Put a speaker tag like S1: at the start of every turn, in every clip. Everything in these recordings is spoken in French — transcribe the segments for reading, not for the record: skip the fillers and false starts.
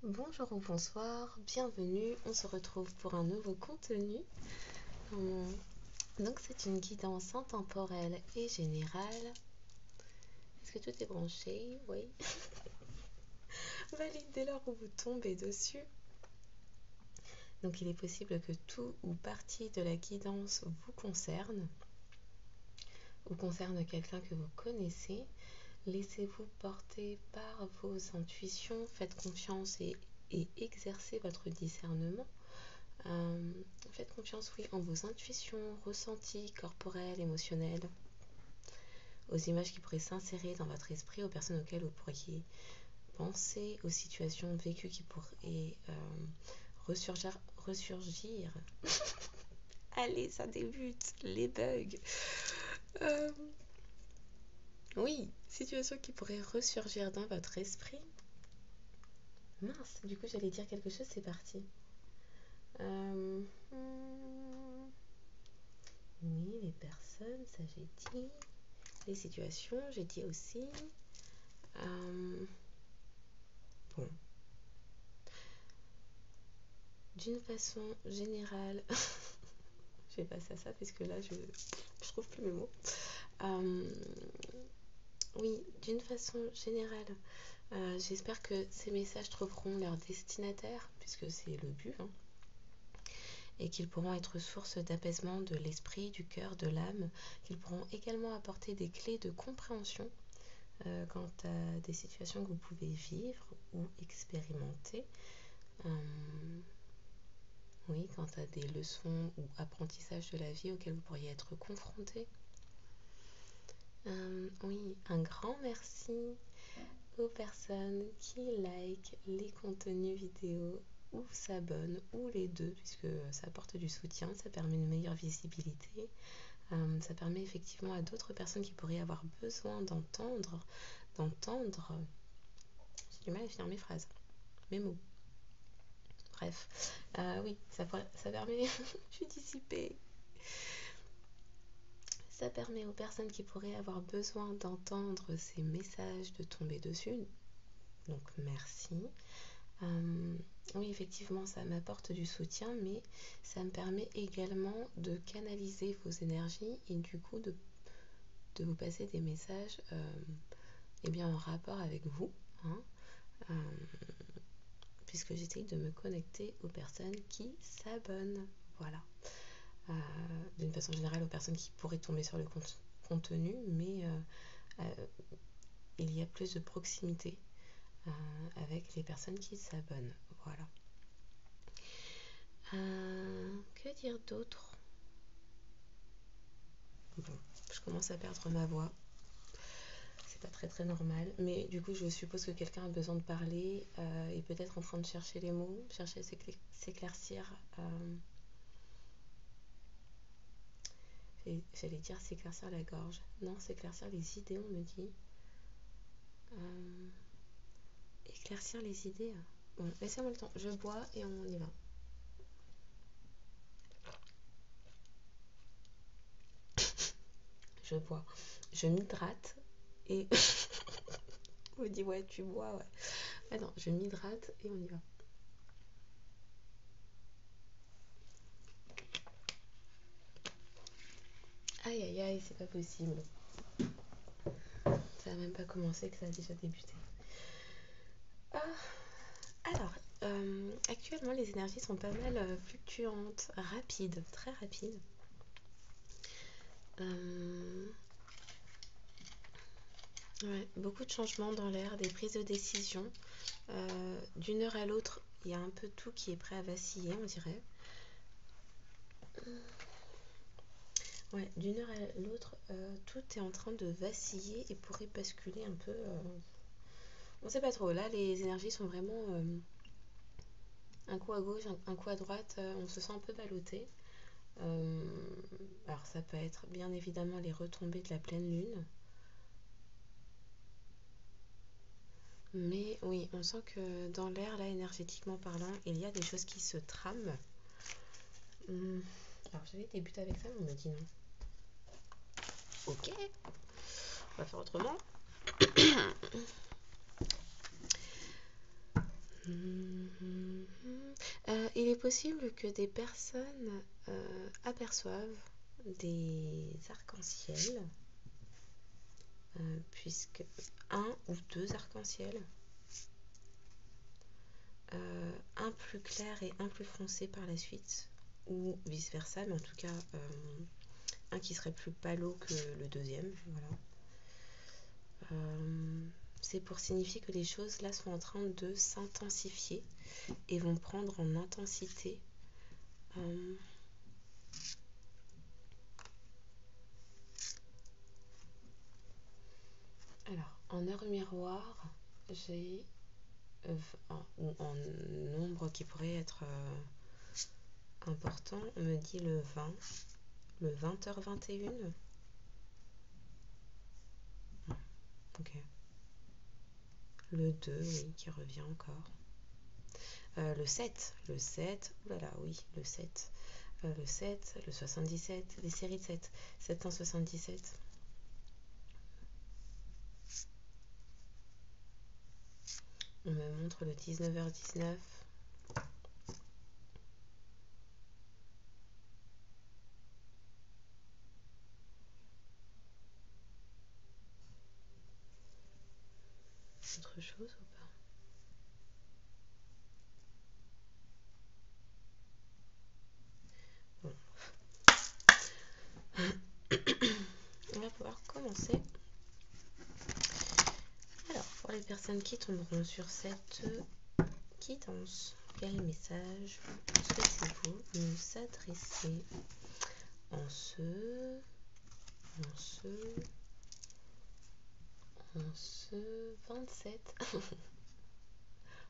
S1: Bonjour ou bonsoir, bienvenue, on se retrouve pour un nouveau contenu. Donc c'est une guidance intemporelle et générale. Est-ce que tout est branché? Oui. Valide dès lors où vous tombez dessus. Donc il est possible que tout ou partie de la guidance vous concerne ou concerne quelqu'un que vous connaissez. Laissez-vous porter par vos intuitions, faites confiance et exercez votre discernement. Faites confiance, oui, en vos intuitions, ressentis, corporels, émotionnels, aux images qui pourraient s'insérer dans votre esprit, aux personnes auxquelles vous pourriez penser, aux situations vécues qui pourraient ressurgir. Allez, ça débute, les bugs. Oui, situations qui pourraient ressurgir dans votre esprit. Mince, du coup j'allais dire quelque chose, c'est parti. Oui, les personnes, ça j'ai dit. Les situations, j'ai dit aussi. Bon. D'une façon générale, je vais passer à ça parce que là je trouve plus mes mots. Oui, d'une façon générale, j'espère que ces messages trouveront leur destinataire, puisque c'est le but, et qu'ils pourront être source d'apaisement de l'esprit, du cœur, de l'âme, qu'ils pourront également apporter des clés de compréhension quant à des situations que vous pouvez vivre ou expérimenter. Oui, quant à des leçons ou apprentissages de la vie auxquels vous pourriez être confronté. Oui, un grand merci aux personnes qui likent les contenus vidéo ou s'abonnent, ou les deux, puisque ça apporte du soutien, ça permet une meilleure visibilité. Ça permet effectivement à d'autres personnes qui pourraient avoir besoin d'entendre. J'ai du mal à finir mes phrases, mes mots. Bref, oui, ça permet, je suis dissipée. Ça permet aux personnes qui pourraient avoir besoin d'entendre ces messages de tomber dessus. Donc merci. Oui, effectivement, ça m'apporte du soutien, mais ça me permet également de canaliser vos énergies et du coup de vous passer des messages en rapport avec vous. Puisque j'essaye de me connecter aux personnes qui s'abonnent. Voilà. D'une façon générale, aux personnes qui pourraient tomber sur le contenu, mais il y a plus de proximité avec les personnes qui s'abonnent. Voilà. Que dire d'autre? Bon, je commence à perdre ma voix. C'est pas très normal, mais du coup je suppose que quelqu'un a besoin de parler et peut-être en train de chercher les mots, chercher à s'éclaircir. J'allais dire s'éclaircir la gorge. Non, s'éclaircir les idées, on me dit. Éclaircir les idées. Bon, laissez-moi le temps. Je bois et on y va. Je bois. Je m'hydrate et... on me dit, ouais, tu bois, ouais. Ah non, je m'hydrate et on y va. Aïe, aïe, aïe, c'est pas possible. Ça n'a même pas commencé que ça a déjà débuté. Alors, actuellement, les énergies sont pas mal fluctuantes, rapides, très rapides. Ouais, beaucoup de changements dans l'air, des prises de décision. D'une heure à l'autre, il y a un peu tout qui est prêt à vaciller, on dirait. Ouais, d'une heure à l'autre, tout est en train de vaciller et pourrait basculer un peu. On sait pas trop. Là, les énergies sont vraiment un coup à gauche, un coup à droite. On se sent un peu ballotté. Alors, ça peut être bien évidemment les retombées de la pleine lune. Mais oui, on sent que dans l'air, là, énergétiquement parlant, il y a des choses qui se trament. Alors, j'allais débuter avec ça, mais on me dit non. Ok, on va faire autrement. Il est possible que des personnes aperçoivent des arcs-en-ciel, puisque un ou deux arcs-en-ciel, un plus clair et un plus foncé par la suite, ou vice versa, mais en tout cas un qui serait plus pâle que le deuxième. Voilà. C'est pour signifier que les choses là sont en train de s'intensifier et vont prendre en intensité. Alors, en heure miroir, j'ai en nombre qui pourrait être important, on me dit le 20, le 20h21. Ok. Le 2, oui, qui revient encore. Le 7, oulala, oui, le 7. Le 7, le 77, les séries de 7, 777. On me montre le 19h19. Autre chose ou pas? Bon. On va pouvoir commencer. Alors, pour les personnes qui tomberont sur cette guidance, quel message souhaitez-vous nous adresser en ce 27?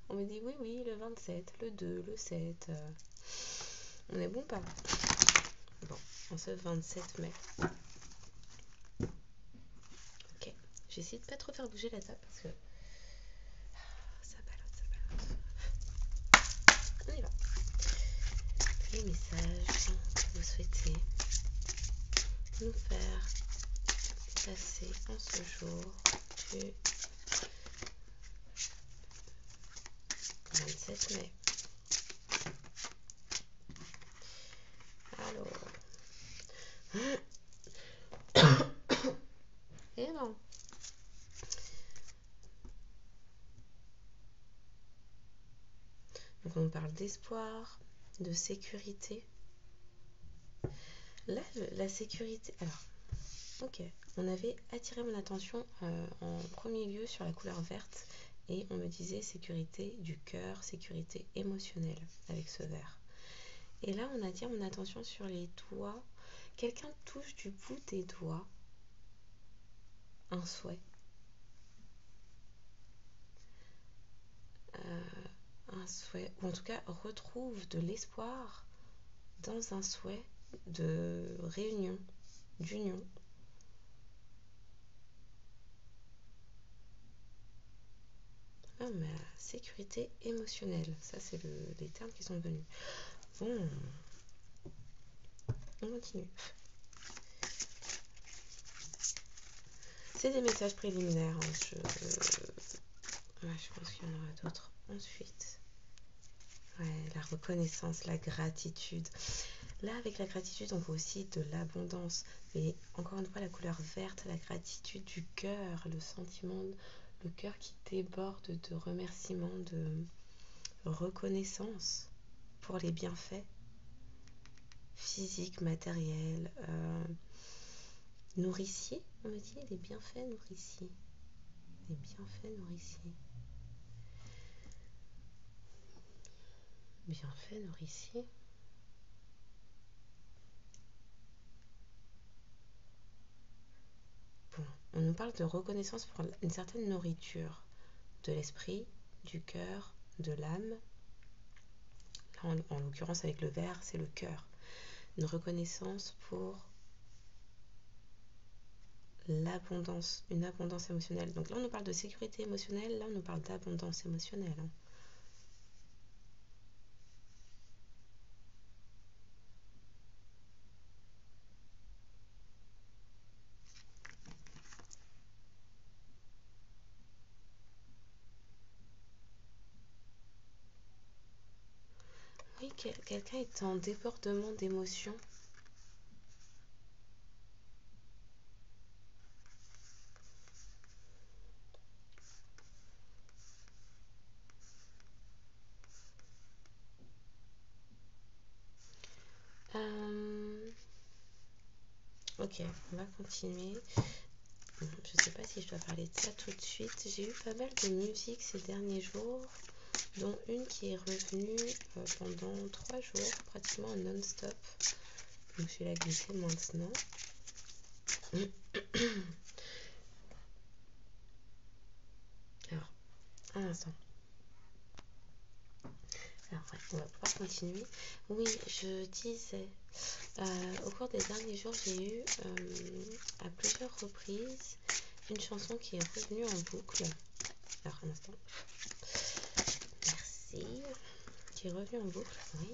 S1: On me dit oui, le 27, le 2, le 7. On est bon pas? Bon, en ce 27 mai. Ok, j'essaie de pas trop faire bouger la table parce que ça ballotte. On y va. Les messages que vous souhaitez nous faire passer en ce jour du 27 mai. Alors. Et non. Donc on parle d'espoir, de sécurité. Là, la sécurité... Alors, ok. On avait attiré mon attention en premier lieu sur la couleur verte et on me disait sécurité du cœur, sécurité émotionnelle avec ce vert. Et là, on attire mon attention sur les doigts. Quelqu'un touche du bout des doigts un souhait. Un souhait, ou en tout cas retrouve de l'espoir dans un souhait de réunion, d'union. Ah, mais sécurité émotionnelle, ça c'est les termes qui sont venus. Bon, on continue. C'est des messages préliminaires. Je pense qu'il y en aura d'autres ensuite. Ouais, la reconnaissance, la gratitude. Là, avec la gratitude, on voit aussi de l'abondance. Mais encore une fois, la couleur verte, la gratitude du cœur, le sentiment, le cœur qui déborde de remerciements, de reconnaissance pour les bienfaits physiques, matériels, nourriciers. On me dit les bienfaits nourriciers. Les bienfaits nourriciers. Bienfaits nourriciers. Bon, on nous parle de reconnaissance pour une certaine nourriture de l'esprit, du cœur, de l'âme. Là, en l'occurrence, avec le vert, c'est le cœur. Une reconnaissance pour l'abondance, une abondance émotionnelle. Donc là, on nous parle de sécurité émotionnelle, là, on nous parle d'abondance émotionnelle. quelqu'un est en débordement d'émotions. Ok, on va continuer. Je sais pas si je dois parler de ça tout de suite. J'ai eu pas mal de musique ces derniers jours, dont une qui est revenue pendant 3 jours, pratiquement non-stop. Donc je vais la glisser maintenant. Alors, un instant. Alors, ouais, on va pouvoir continuer. Oui, je disais, au cours des derniers jours, j'ai eu à plusieurs reprises une chanson qui est revenue en boucle. Alors, un instant. Merci. Qui est revenue en boucle. Oui.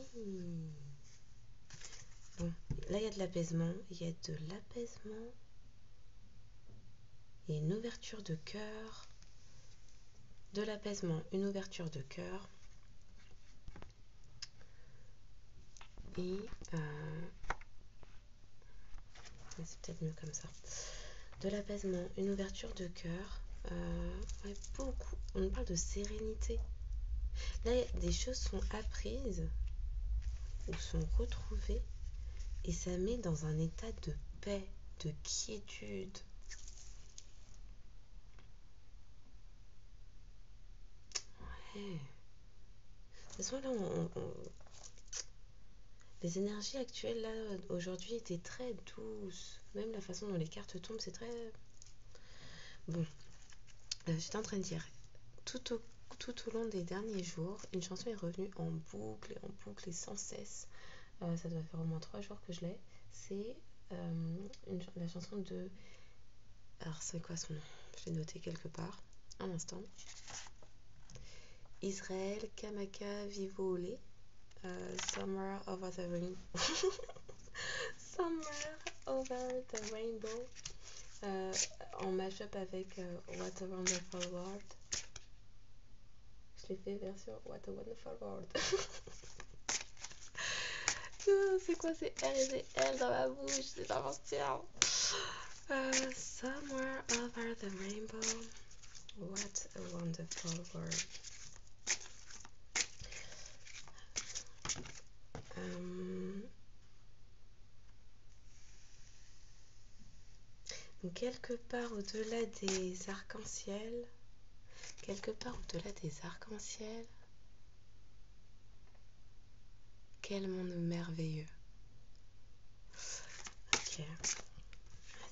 S1: Bon, là, il y a de l'apaisement. Il y a de l'apaisement. Et une ouverture de cœur. De l'apaisement, une ouverture de cœur. Et c'est peut-être mieux comme ça. De l'apaisement, une ouverture de cœur. Ouais, beaucoup. On parle de sérénité. Là, des choses sont apprises ou sont retrouvées et ça met dans un état de paix, de quiétude. Ouais. De toute façon, là, les énergies actuelles, là, aujourd'hui, étaient très douces. Même la façon dont les cartes tombent, c'est très... Bon, j'étais en train de dire, tout au long des derniers jours, une chanson est revenue en boucle et sans cesse. Ça doit faire au moins 3 jours que je l'ai. C'est la chanson de... Alors, c'est quoi son nom? Je l'ai noté quelque part. Un instant. Israël Kamaka Vivole. Somewhere Over the Rainbow. Somewhere Over the Rainbow. En mashup avec What a Wonderful World. Je l'ai fait version What a Wonderful World. C'est quoi ces R et ces L dans ma bouche? C'est invention. Somewhere Over the Rainbow. What a Wonderful World. Donc quelque part au-delà des arcs-en-ciel, quel monde merveilleux. Ok.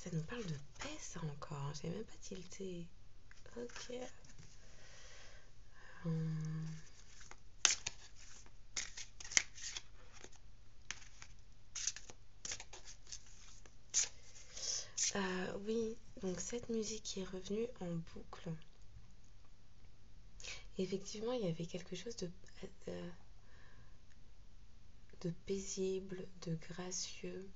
S1: Ça nous parle de paix, ça encore. J'ai même pas tilté. Ok. Oui, donc cette musique qui est revenue en boucle. Effectivement, il y avait quelque chose de paisible, de gracieux.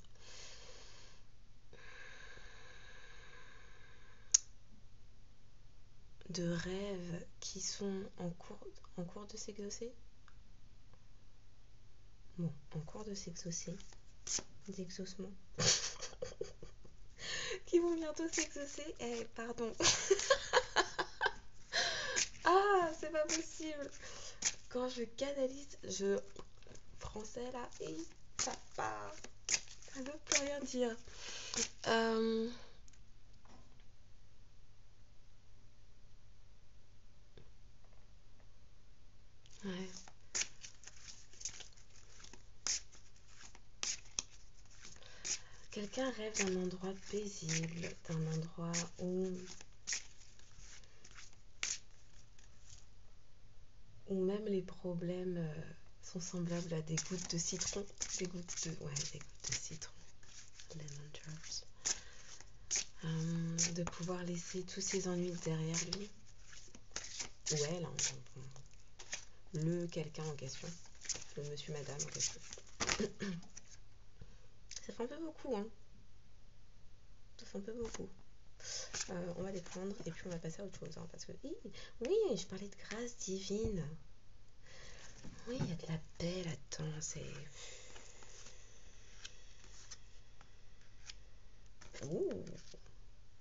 S1: De rêves qui sont en cours de s'exaucer. Bon, en cours de s'exaucer. D'exaucement. Qui vont bientôt s'exaucer. Pardon. Ah, c'est pas possible. Quand je canalise, français là, et ça part. Ça ne veut plus rien dire. Ouais. Quelqu'un rêve d'un endroit paisible, d'un endroit où même les problèmes sont semblables à des gouttes de citron. Des gouttes de citron. Lemon drops. De pouvoir laisser tous ses ennuis derrière lui. Ou elle, le quelqu'un en question. Le monsieur, madame en question. Ça fait un peu beaucoup, hein. Ça fait un peu beaucoup. On va les prendre et puis on va passer à autre chose. Hein, parce que, oui, je parlais de grâce divine. Oui, il y a de la paix là-dedans, c'est... Ouh,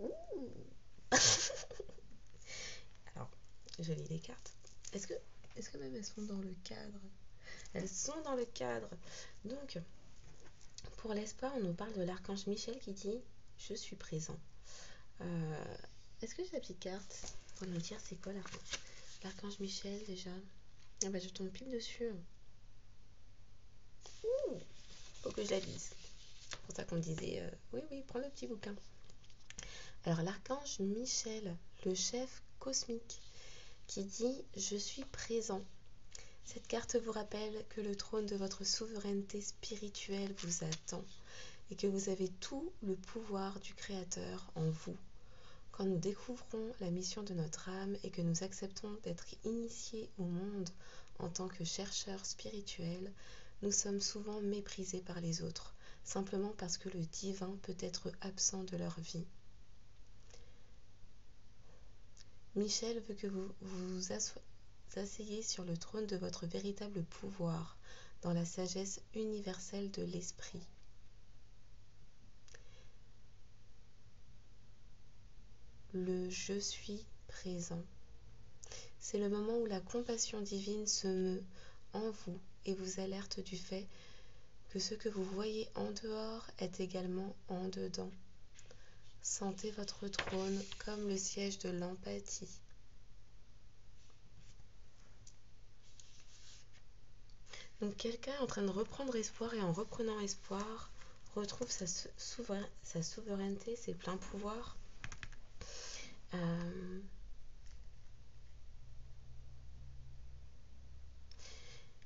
S1: ouh. Alors, je lis les cartes. Est-ce que, est-ce que même elles sont dans le cadre? Elles sont dans le cadre. Donc, pour l'espoir, on nous parle de l'archange Michel qui dit « Je suis présent ». Est-ce que j'ai la petite carte pour nous dire c'est quoi l'archange Michel déjà? Ah bah je tombe pile dessus. Ouh, faut que je la lise. C'est pour ça qu'on me disait oui, prends le petit bouquin. Alors l'archange Michel, le chef cosmique, qui dit « Je suis présent ». Cette carte vous rappelle que le trône de votre souveraineté spirituelle vous attend et que vous avez tout le pouvoir du Créateur en vous. Quand nous découvrons la mission de notre âme et que nous acceptons d'être initiés au monde en tant que chercheurs spirituels, nous sommes souvent méprisés par les autres, simplement parce que le divin peut être absent de leur vie. Michel veut que vous vous asseyez sur le trône de votre véritable pouvoir, dans la sagesse universelle de l'esprit. Le je suis présent. C'est le moment où la compassion divine se meut en vous et vous alerte du fait que ce que vous voyez en dehors est également en dedans. Sentez votre trône comme le siège de l'empathie. Donc quelqu'un est en train de reprendre espoir et en reprenant espoir retrouve sa souveraineté, ses pleins pouvoirs.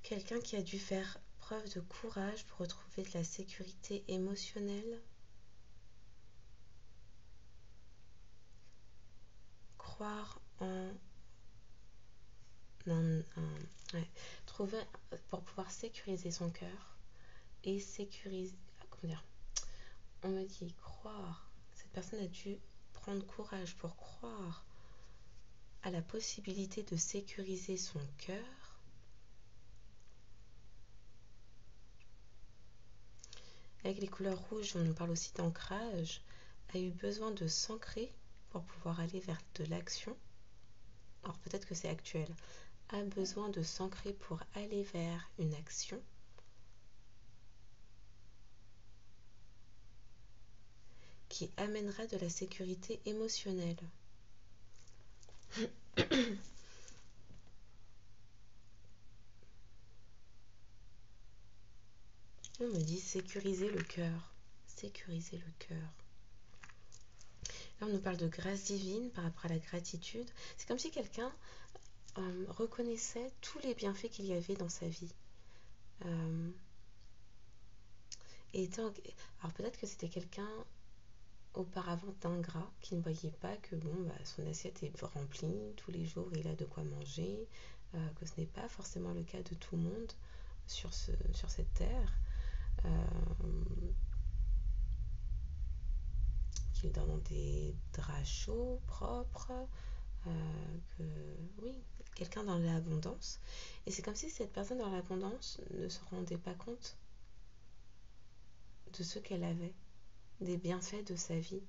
S1: Quelqu'un qui a dû faire preuve de courage pour retrouver de la sécurité émotionnelle. Croire en trouver pour pouvoir sécuriser son cœur et sécuriser, comment dire, on me dit croire, cette personne a dû prendre courage pour croire à la possibilité de sécuriser son cœur. Avec les couleurs rouges, on nous parle aussi d'ancrage, a eu besoin de s'ancrer pour pouvoir aller vers de l'action. Alors peut-être que c'est actuel, a besoin de s'ancrer pour aller vers une action. Qui amènera de la sécurité émotionnelle. On me dit sécuriser le cœur. Sécuriser le cœur. Là, on nous parle de grâce divine par rapport à la gratitude. C'est comme si quelqu'un reconnaissait tous les bienfaits qu'il y avait dans sa vie. Alors peut-être que c'était quelqu'un auparavant d'ingrat qui ne voyait pas que son assiette est remplie, tous les jours il a de quoi manger, que ce n'est pas forcément le cas de tout le monde sur cette terre. Qu'il dort dans des draps chauds, propres, quelqu'un dans l'abondance. Et c'est comme si cette personne dans l'abondance ne se rendait pas compte de ce qu'elle avait, des bienfaits de sa vie.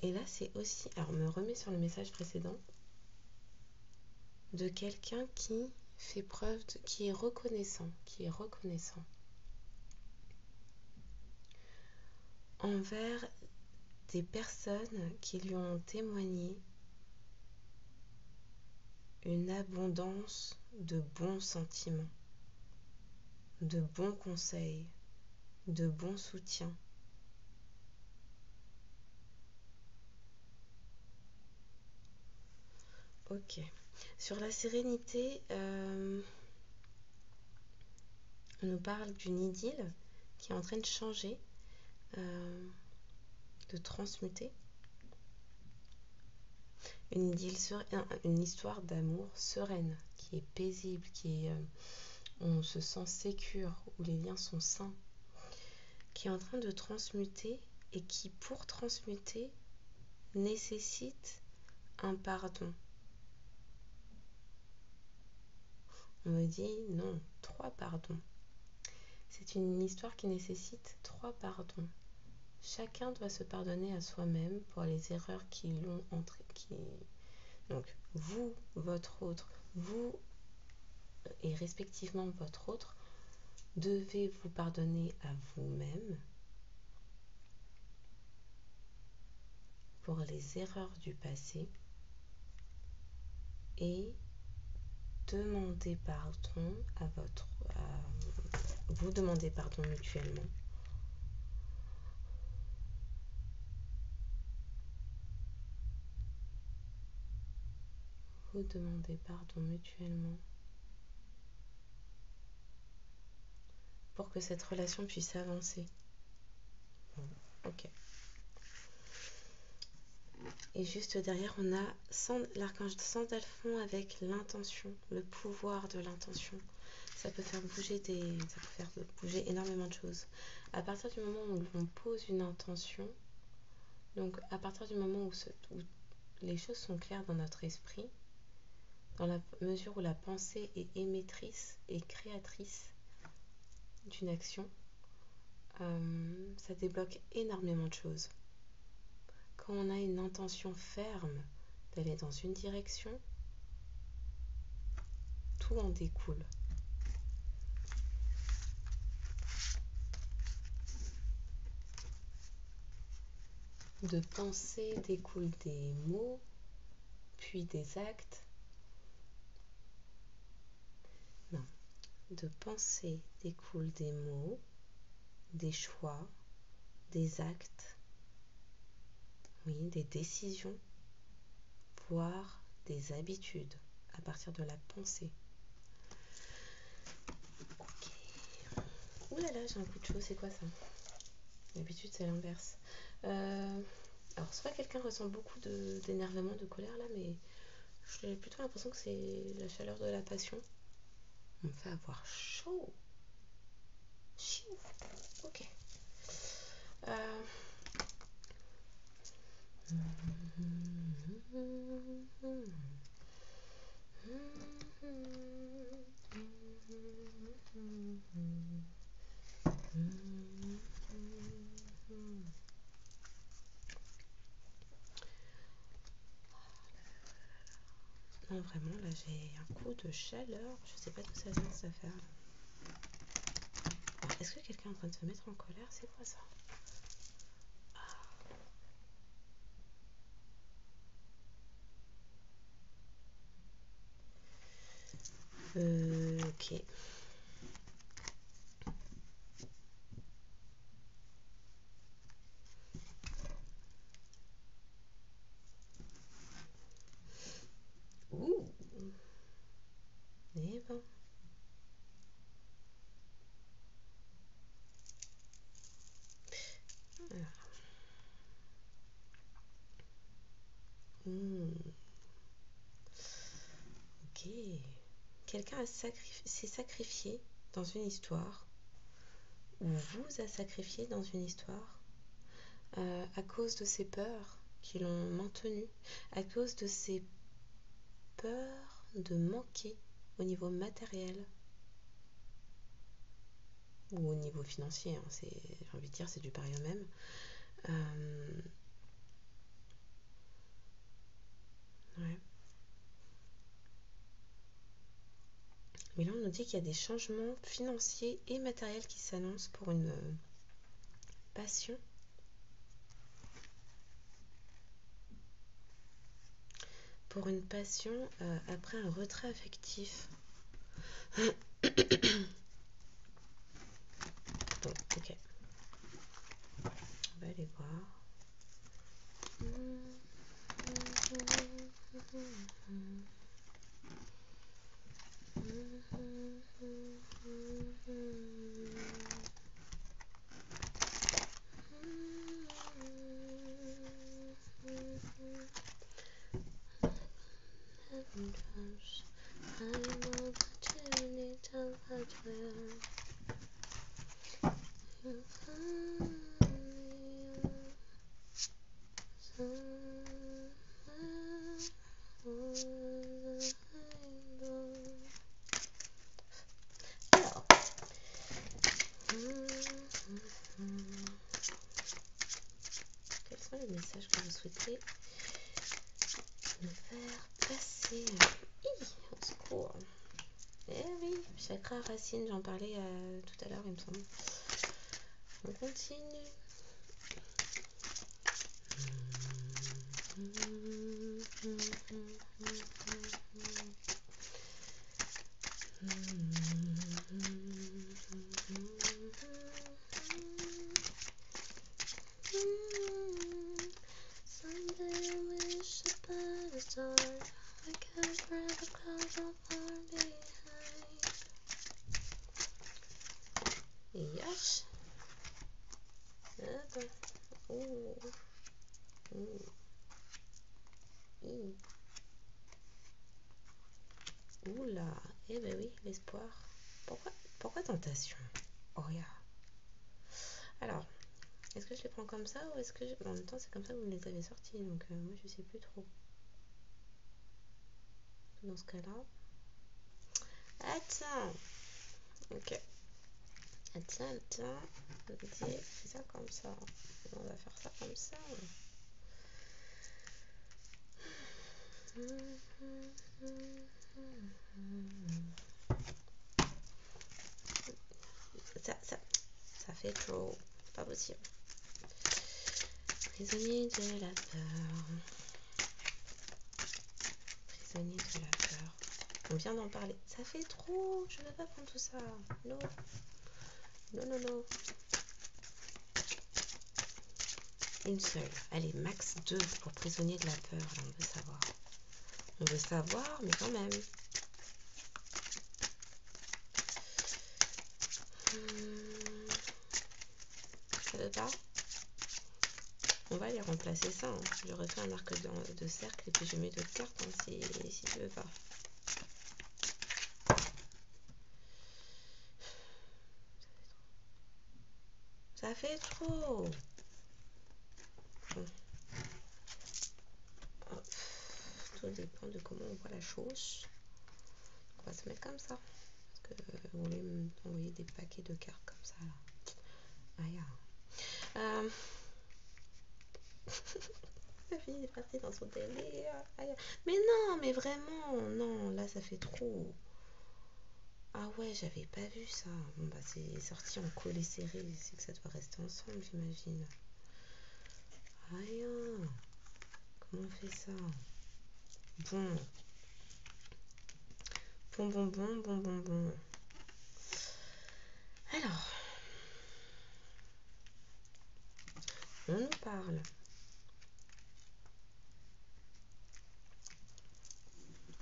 S1: Et là, c'est aussi, alors on me remet sur le message précédent, de quelqu'un qui fait preuve, qui est reconnaissant, envers des personnes qui lui ont témoigné une abondance de bons sentiments, de bons conseils, de bons soutiens. Ok. Sur la sérénité, on nous parle d'une idylle qui est en train de changer, de transmuter. Une histoire d'amour sereine, qui est paisible, qui est on se sent sécure, où les liens sont sains, qui est en train de transmuter et qui, pour transmuter, nécessite un pardon. On me dit non, 3 pardons. C'est une histoire qui nécessite 3 pardons. Chacun doit se pardonner à soi-même pour les erreurs qui l'ont entré. Donc, vous, votre autre, vous et respectivement votre autre, devez vous pardonner à vous-même pour les erreurs du passé et demander pardon vous demander pardon mutuellement. Vous demandez pardon mutuellement pour que cette relation puisse avancer. Bon, ok. Et juste derrière, on a l'archange Sandalphon avec l'intention, le pouvoir de l'intention. Ça peut faire bouger énormément de choses. À partir du moment où on pose une intention, donc à partir du moment où les choses sont claires dans notre esprit, dans la mesure où la pensée est émettrice et créatrice d'une action, ça débloque énormément de choses. Quand on a une intention ferme d'aller dans une direction, tout en découle. De pensée découlent des mots, puis des actes. Non. De pensée découlent des mots, des choix, des actes, oui, des décisions, voire des habitudes à partir de la pensée. Ok. Ouh là là, j'ai un coup de chaud, c'est quoi ça? D'habitude, c'est l'inverse. Alors, soit quelqu'un ressent beaucoup d'énervement, de colère là, mais j'ai plutôt l'impression que c'est la chaleur de la passion. On me fait avoir chaud. Chiou. Ok. Non, vraiment, là j'ai un coup de chaleur. Je sais pas d'où ça vient cette affaire. Est-ce que quelqu'un est en train de se mettre en colère? C'est quoi ça? Ok. Ouh. Eh ben. Ok. Quelqu'un s'est sacrifié dans une histoire, ou vous a sacrifié dans une histoire, à cause de ses peurs qui l'ont maintenu, à cause de ses peurs de manquer au niveau matériel ou au niveau financier, hein, j'ai envie de dire c'est du pareil au même. Ouais. Mais là on nous dit qu'il y a des changements financiers et matériels qui s'annoncent pour une passion. Pour une passion après un retrait affectif. Bon, ok. On va aller voir. quels sont les messages que vous souhaitez me faire passer? Au secours. Eh oui, chakra racine, j'en parlais tout à l'heure, il me semble. On continue. Yash. Attends. Oh. Oula. Eh ben oui, l'espoir. Pourquoi tentation? Oh yeah. Alors, est-ce que je les prends comme ça ou est-ce que en même temps c'est comme ça que vous me les avez sortis, donc moi je sais plus trop. Dans ce cas-là. Attends. Ok. Attends. C'est ça comme ça. On va faire ça comme ça. Ça fait trop. C'est pas possible. Prisonnier de la peur. Prisonnier de la peur. On vient d'en parler. Ça fait trop. Je ne veux pas prendre tout ça. Non. Non. Une seule. Allez, max 2 pour prisonnier de la peur. Là, on veut savoir. On veut savoir, mais quand même. Ça veut pas? On va aller remplacer ça. Hein. Je refais un arc de cercle et puis je mets d'autres cartes hein, si tu veux pas. Ça fait trop. Bon. Tout dépend de comment on voit la chose. On va se mettre comme ça. Parce que vous voulez m'envoyer des paquets de cartes comme ça. Là. Aïe. La fille est partie dans son délire. Aïe. Mais non, mais vraiment, non, là ça fait trop. Ah ouais, j'avais pas vu ça. Bon bah c'est sorti en collé serré, c'est que ça doit rester ensemble, j'imagine. Aïe. Comment on fait ça? Bon. Bon. Alors. On nous parle.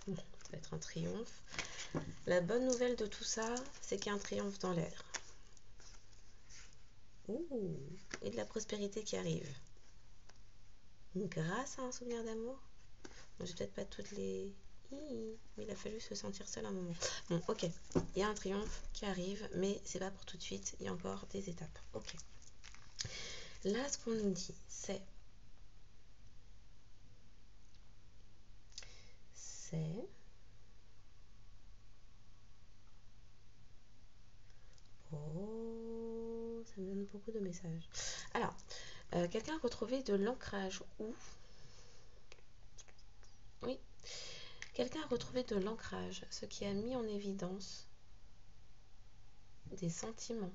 S1: Ça va être un triomphe. La bonne nouvelle de tout ça, c'est qu'il y a un triomphe dans l'air. Ouh, et de la prospérité qui arrive. Grâce à un souvenir d'amour. Bon, j'ai peut-être pas toutes les... Mais il a fallu se sentir seul un moment. Bon, ok. Il y a un triomphe qui arrive, mais c'est pas pour tout de suite. Il y a encore des étapes. Ok. Là, ce qu'on nous dit, c'est... Oh, ça me donne beaucoup de messages. Alors, quelqu'un a retrouvé de l'ancrage où... Oui. Quelqu'un a retrouvé de l'ancrage, ce qui a mis en évidence des sentiments.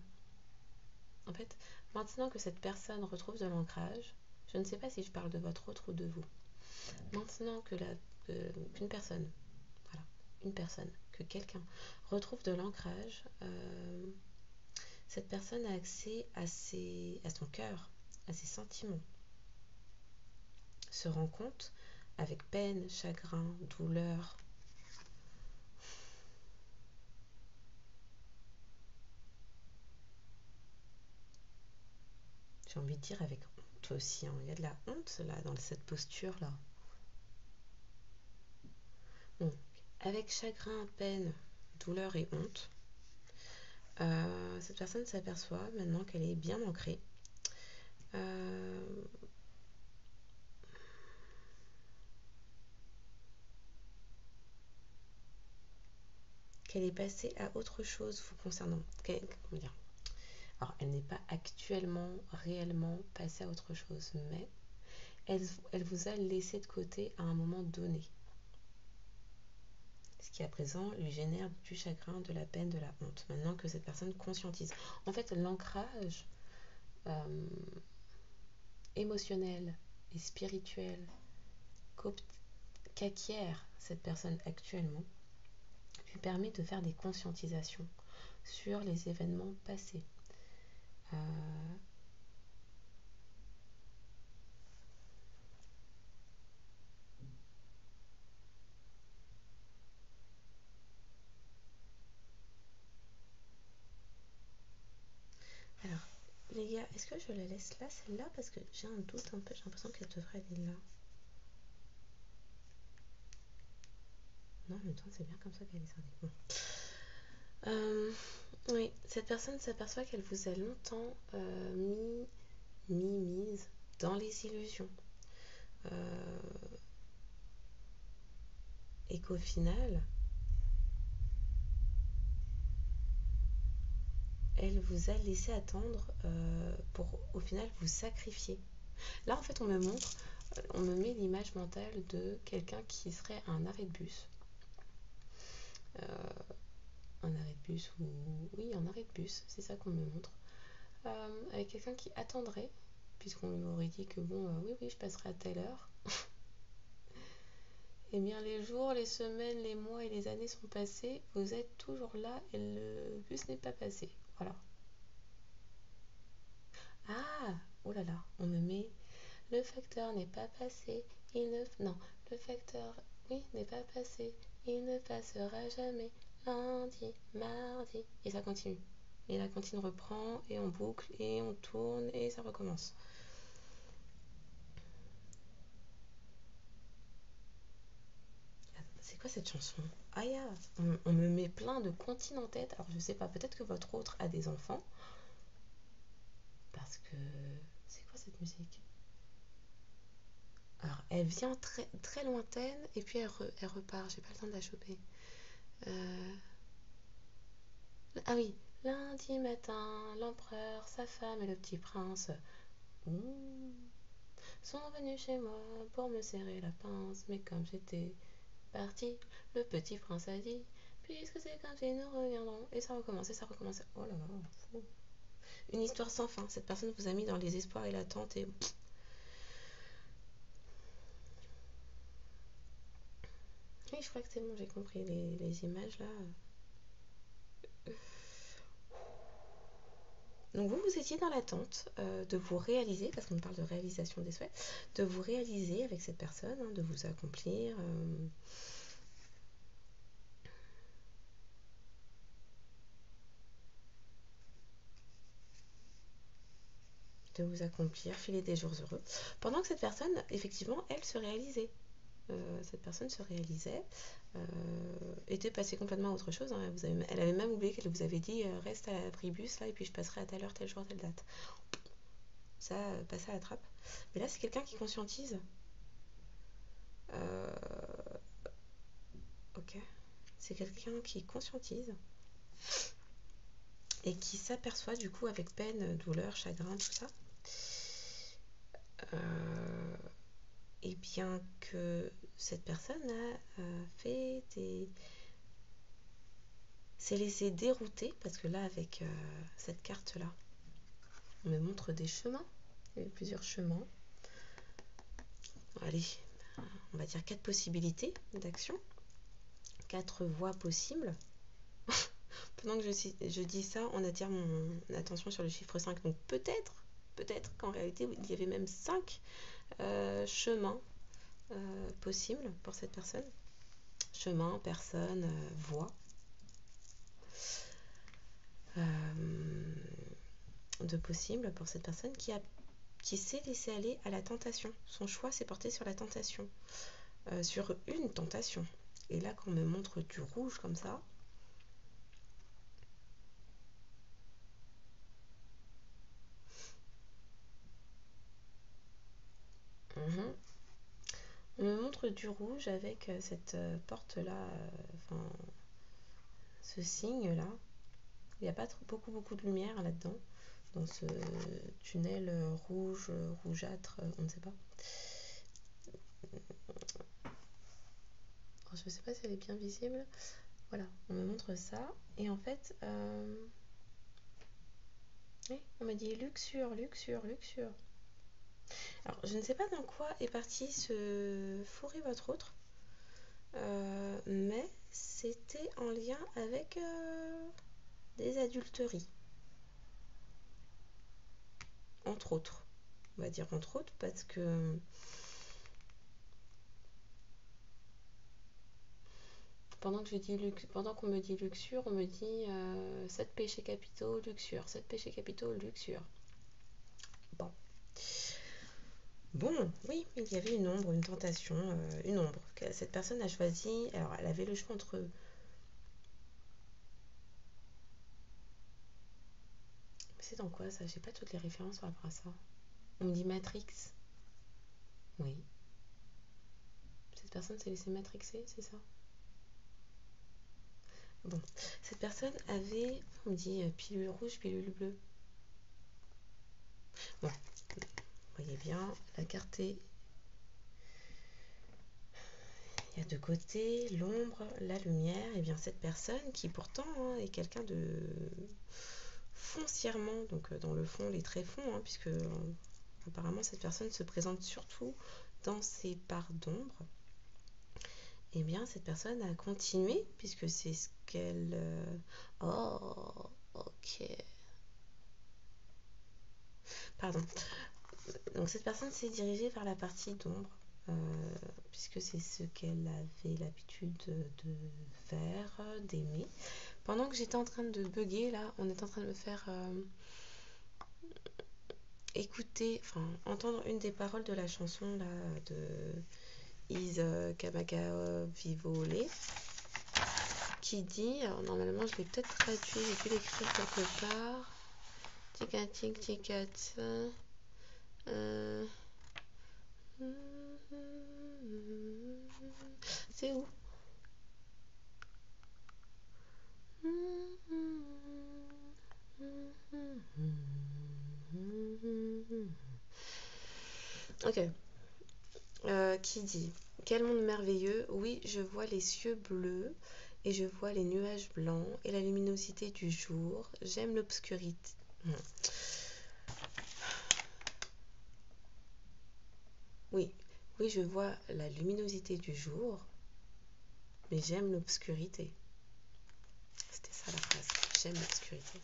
S1: En fait, maintenant que cette personne retrouve de l'ancrage, je ne sais pas si je parle de votre autre ou de vous. Maintenant que qu'une personne, voilà, une personne, que quelqu'un retrouve de l'ancrage, cette personne a accès à son cœur, à ses sentiments, se rend compte avec peine, chagrin, douleur. J'ai envie de dire avec honte aussi. Hein. Il y a de la honte là dans cette posture là. Bon, avec chagrin, peine, douleur et honte. Cette personne s'aperçoit maintenant qu'elle est bien ancrée. Qu'elle est passée à autre chose vous concernant. Comment dire? Alors, elle n'est pas actuellement, réellement passée à autre chose, mais elle vous a laissé de côté à un moment donné. Ce qui à présent lui génère du chagrin, de la peine, de la honte. Maintenant que cette personne conscientise. En fait, l'ancrage émotionnel et spirituel qu'acquiert cette personne actuellement lui permet de faire des conscientisations sur les événements passés. Alors, les gars, est-ce que je la laisse là, celle-là? Parce que j'ai un doute un peu, j'ai l'impression qu'elle devrait aller là. Non, en même temps, c'est bien comme ça qu'elle est descendue. Bon. Oui, cette personne s'aperçoit qu'elle vous a longtemps mise dans les illusions. Et qu'au final, elle vous a laissé attendre pour au final vous sacrifier. Là, en fait, on me met l'image mentale de quelqu'un qui serait un arrêt de bus. Un arrêt de bus ou... Oui, un arrêt de bus, c'est ça qu'on me montre. Avec quelqu'un qui attendrait, puisqu'on lui aurait dit que bon, oui, je passerai à telle heure. Eh bien, les jours, les semaines, les mois et les années sont passés, vous êtes toujours là et le bus n'est pas passé. Voilà. Ah, oh là là, on me met le facteur n'est pas passé, non, le facteur, oui, n'est pas passé, il ne passera jamais, lundi, mardi, et ça continue. Et la cantine reprend, et on boucle, et on tourne, et ça recommence. C'est quoi cette chanson? Ah ya, on me met plein de comptines en tête. Alors je sais pas, peut-être que votre autre a des enfants. Parce que... C'est quoi cette musique? Alors elle vient très, très lointaine et puis elle repart. J'ai pas le temps de la choper. Ah oui. Lundi matin, l'empereur, sa femme et le petit prince sont venus chez moi pour me serrer la pince. Mais comme j'étais partie, le petit prince a dit: puisque c'est comme si nous reviendrons. Et ça recommence, et ça recommence. Oh là là, fou. Une histoire sans fin. Cette personne vous a mis dans les espoirs et l'attente et... Oui, je crois que c'est bon, j'ai compris les images là. Donc vous étiez dans l'attente de vous réaliser, parce qu'on parle de réalisation des souhaits, de vous réaliser avec cette personne, de vous accomplir. De vous accomplir, filer des jours heureux. Pendant que cette personne, effectivement, elle se réalisait. Cette personne se réalisait, était passée complètement à autre chose. Hein. Elle avait même oublié qu'elle vous avait dit reste à l'abribus là et puis je passerai à telle heure, tel jour, telle date. Ça passait à la trappe. Mais là, c'est quelqu'un qui conscientise. Ok. C'est quelqu'un qui conscientise et qui s'aperçoit du coup avec peine, douleur, chagrin, tout ça. Et bien que cette personne a fait des... s'est laissée dérouter, parce que là, avec cette carte-là, on me montre des chemins. Il y a plusieurs chemins. Allez, on va dire 4 possibilités d'action. 4 voies possibles. Pendant que je dis ça, on attire mon attention sur le chiffre 5. Donc peut-être qu'en réalité, il y avait même 5 chemins possibles pour cette personne. Chemin, personne, voie. De possible pour cette personne qui s'est laissée aller à la tentation. Son choix s'est porté sur la tentation. Sur une tentation. Et là, quand on me montre du rouge comme ça, montre du rouge avec cette porte-là, enfin, ce signe-là. Il n'y a pas beaucoup de lumière là-dedans, dans ce tunnel rouge, rougeâtre, on ne sait pas. Alors, je ne sais pas si elle est bien visible. Voilà, on me montre ça. Et en fait, oui, on m'a dit luxure, luxure, luxure. Alors, je ne sais pas dans quoi est parti se fourrer votre autre, mais c'était en lien avec des adulteries. Entre autres. On va dire entre autres parce que pendant qu'on me dit luxure, on me dit 7 péchés capitaux, luxure, 7 péchés capitaux, luxure. Bon, oui, il y avait une ombre, une tentation, une ombre que cette personne a choisie. Alors, elle avait le choix entre... C'est dans quoi ça? J'ai pas toutes les références par rapport à ça. On me dit Matrix. Oui. Cette personne s'est laissée matrixer, c'est ça? Bon, cette personne avait, on me dit pilule rouge, pilule bleue. Bon, vous voyez bien, la carte est... Il y a deux côtés, l'ombre, la lumière. Et bien cette personne qui pourtant est quelqu'un de foncièrement, donc dans le fond, les tréfonds, puisque apparemment cette personne se présente surtout dans ses parts d'ombre. Et bien cette personne a continué, puisque c'est ce qu'elle... Oh, ok. Pardon. Donc cette personne s'est dirigée vers la partie d'ombre, puisque c'est ce qu'elle avait l'habitude de faire, d'aimer. Pendant que j'étais en train de bugger, là, on est en train de me faire écouter, enfin entendre une des paroles de la chanson là, de Is Kamaka Vivole, qui dit, alors normalement je l'ai peut-être traduit, j'ai pu l'écrire quelque part. Tic tic tic. C'est où? Ok. Qui dit quel monde merveilleux, oui, je vois les cieux bleus et je vois les nuages blancs et la luminosité du jour. J'aime l'obscurité. Oui, oui, je vois la luminosité du jour, mais j'aime l'obscurité. C'était ça la phrase. J'aime l'obscurité.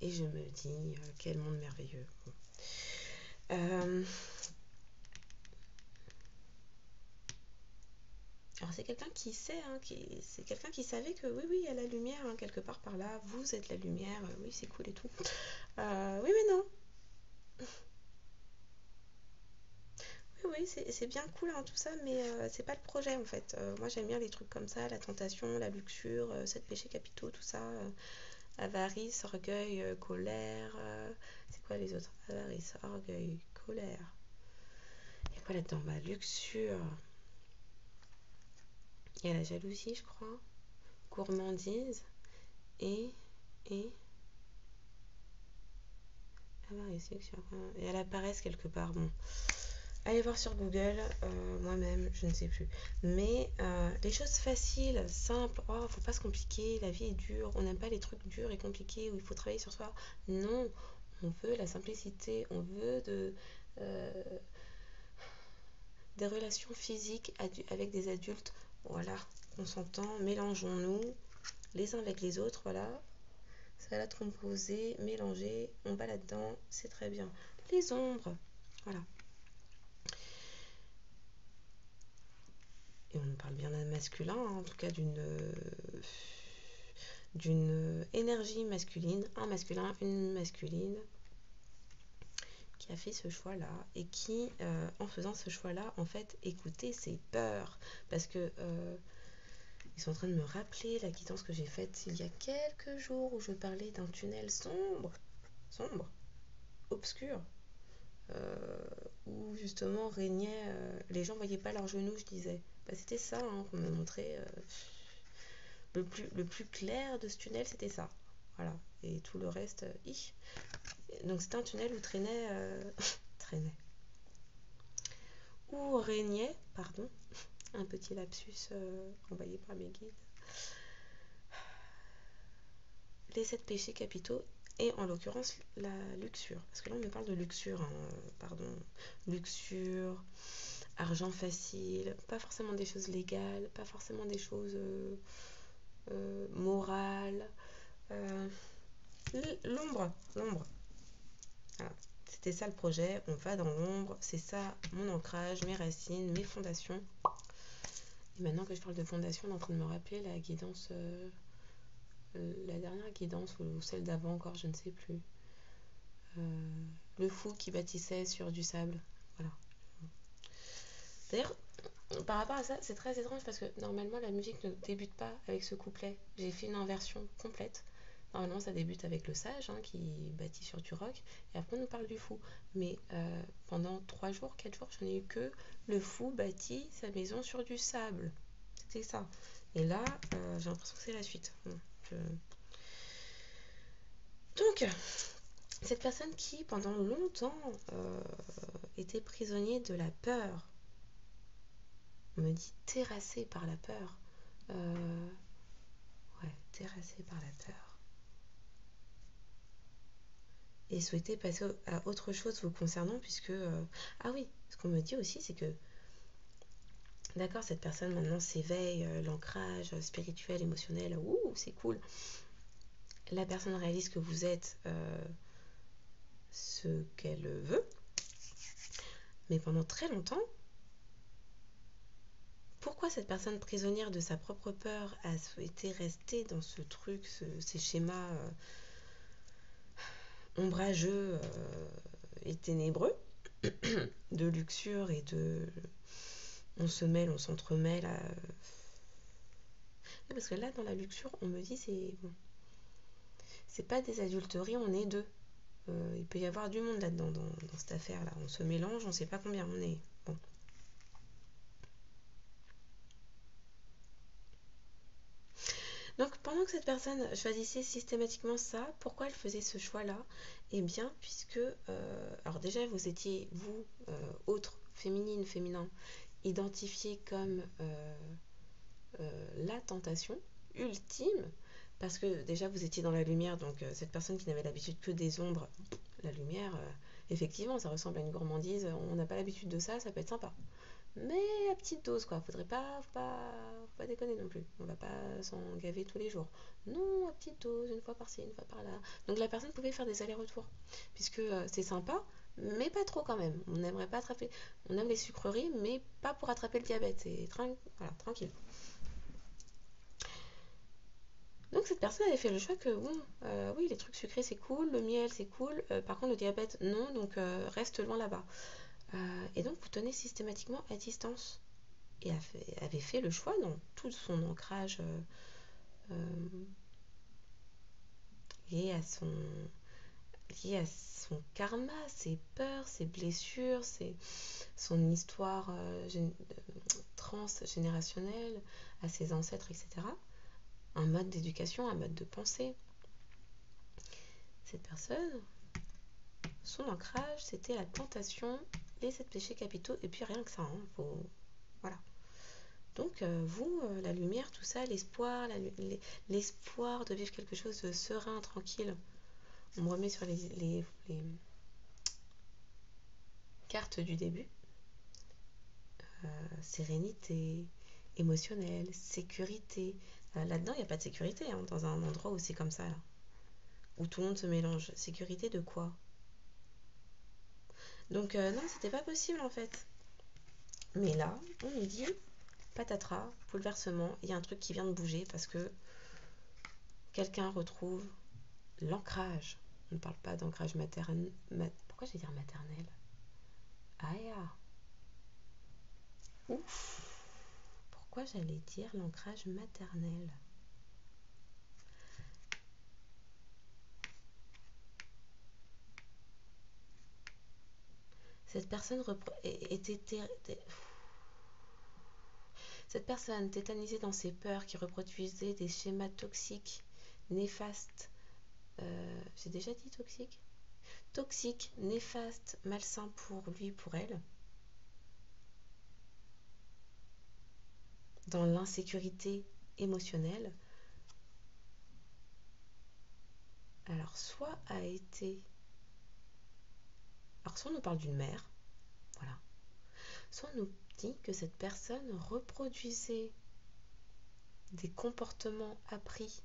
S1: Et je me dis, quel monde merveilleux. Alors c'est quelqu'un qui sait, c'est quelqu'un qui savait que oui, il y a la lumière quelque part par là, vous êtes la lumière, oui, c'est cool et tout. Oui, mais non. Oui, c'est bien cool tout ça, mais c'est pas le projet en fait. Moi j'aime bien les trucs comme ça, la tentation, la luxure, 7 péchés capitaux, tout ça. Avarice, orgueil, colère. C'est quoi les autres? Avarice, orgueil, colère. Il y a quoi là-dedans? Luxure. Il y a la jalousie, je crois. Gourmandise. Et avarice, luxure. Et elle apparaît quelque part. Bon. Allez voir sur Google, moi-même, je ne sais plus. Mais les choses faciles, simples, faut pas se compliquer, la vie est dure, on n'aime pas les trucs durs et compliqués où il faut travailler sur soi. Non, on veut la simplicité, on veut des relations physiques avec des adultes. Voilà, on s'entend, mélangeons-nous les uns avec les autres, voilà. Salade composée, mélangée, on va là-dedans, c'est très bien. Les ombres, voilà. Et on parle bien d'un masculin, en tout cas d'une énergie masculine, un masculin, une masculine, qui a fait ce choix-là et qui, en faisant ce choix-là, en fait, écoutait ses peurs. Parce que ils sont en train de me rappeler la guidance que j'ai faite il y a quelques jours où je parlais d'un tunnel sombre, obscur. où justement régnait, les gens voyaient pas leurs genoux, je disais. Bah, c'était ça hein, qu'on m'a montré. Le plus clair de ce tunnel, c'était ça. Voilà. Et tout le reste, donc c'était un tunnel où traînait, où régnait, pardon, un petit lapsus envoyé par mes guides, les 7 péchés capitaux et en l'occurrence la luxure. Parce que là on me parle de luxure, hein, pardon, luxure, argent facile, pas forcément des choses légales, pas forcément des choses morales. L'ombre. Voilà. C'était ça le projet, on va dans l'ombre, c'est ça mon ancrage, mes racines, mes fondations. Et maintenant que je parle de fondation, on est en train de me rappeler la guidance, la dernière guidance ou celle d'avant encore, je ne sais plus. Le fou qui bâtissait sur du sable. Voilà. D'ailleurs, par rapport à ça, c'est très étrange parce que normalement la musique ne débute pas avec ce couplet. J'ai fait une inversion complète. Normalement, ça débute avec le sage hein, qui bâtit sur du roc, et après on nous parle du fou. Mais pendant 3 jours, 4 jours, je n'ai eu que le fou bâtit sa maison sur du sable. C'était ça. Et là, j'ai l'impression que c'est la suite. Donc, cette personne qui, pendant longtemps, était prisonnier de la peur, on me dit terrassé par la peur. Ouais, terrassé par la peur. Et souhaiter passer à autre chose vous concernant, puisque... ah oui, ce qu'on me dit aussi, c'est que, d'accord, cette personne maintenant s'éveille, l'ancrage spirituel, émotionnel, ouh, c'est cool. La personne réalise que vous êtes ce qu'elle veut, mais pendant très longtemps, pourquoi cette personne prisonnière de sa propre peur a souhaité rester dans ce truc, ces schémas ombrageux et ténébreux de luxure et de on se mêle, on s'entremêle parce que là dans la luxure on me dit c'est pas des adulteries, on est deux. Il peut y avoir du monde là-dedans dans cette affaire là, on se mélange, on sait pas combien on est. Bon. Donc pendant que cette personne choisissait systématiquement ça, pourquoi elle faisait ce choix-là? Eh bien, puisque, alors déjà vous étiez, vous, autre, féminine, féminin, identifié comme la tentation ultime, parce que déjà vous étiez dans la lumière, donc cette personne qui n'avait l'habitude que des ombres, la lumière, effectivement, ça ressemble à une gourmandise, on n'a pas l'habitude de ça, ça peut être sympa. Mais à petite dose, quoi. Faut pas déconner non plus. On va pas s'en gaver tous les jours. Non, à petite dose, une fois par-ci, une fois par-là. Donc la personne pouvait faire des allers-retours. Puisque c'est sympa, mais pas trop quand même. On n'aimerait pas attraper. On aime les sucreries, mais pas pour attraper le diabète. C'est voilà, tranquille. Donc cette personne avait fait le choix que, bon, oui, les trucs sucrés c'est cool, le miel c'est cool, par contre le diabète non, donc reste loin là-bas. Et donc vous tenez systématiquement à distance. Et avait fait le choix dans tout son ancrage lié à son karma, ses peurs, ses blessures, son histoire transgénérationnelle, à ses ancêtres, etc. Un mode d'éducation, un mode de pensée. Cette personne, son ancrage, c'était la tentation, les 7 péchés capitaux, et puis rien que ça, hein, voilà. Donc vous, la lumière, tout ça, l'espoir, l'espoir de vivre quelque chose de serein, tranquille. On me remet sur les cartes du début. Sérénité, émotionnelle, sécurité. Là-dedans, il n'y a pas de sécurité, hein, dans un endroit où c'est comme ça, là, où tout le monde se mélange. Sécurité de quoi? Donc non, c'était pas possible en fait. Mais là, on nous dit patatras, bouleversement, il y a un truc qui vient de bouger parce que quelqu'un retrouve l'ancrage. On ne parle pas d'ancrage maternel. Pourquoi je vais dire maternel? Ah ya. Ouf. Pourquoi j'allais dire l'ancrage maternel? Cette personne cette personne tétanisée dans ses peurs, qui reproduisait des schémas toxiques, néfastes, j'ai déjà dit toxique, toxiques, néfastes, malsains pour lui, pour elle, dans l'insécurité émotionnelle. Alors soit on nous parle d'une mère, voilà, soit on nous dit que cette personne reproduisait des comportements appris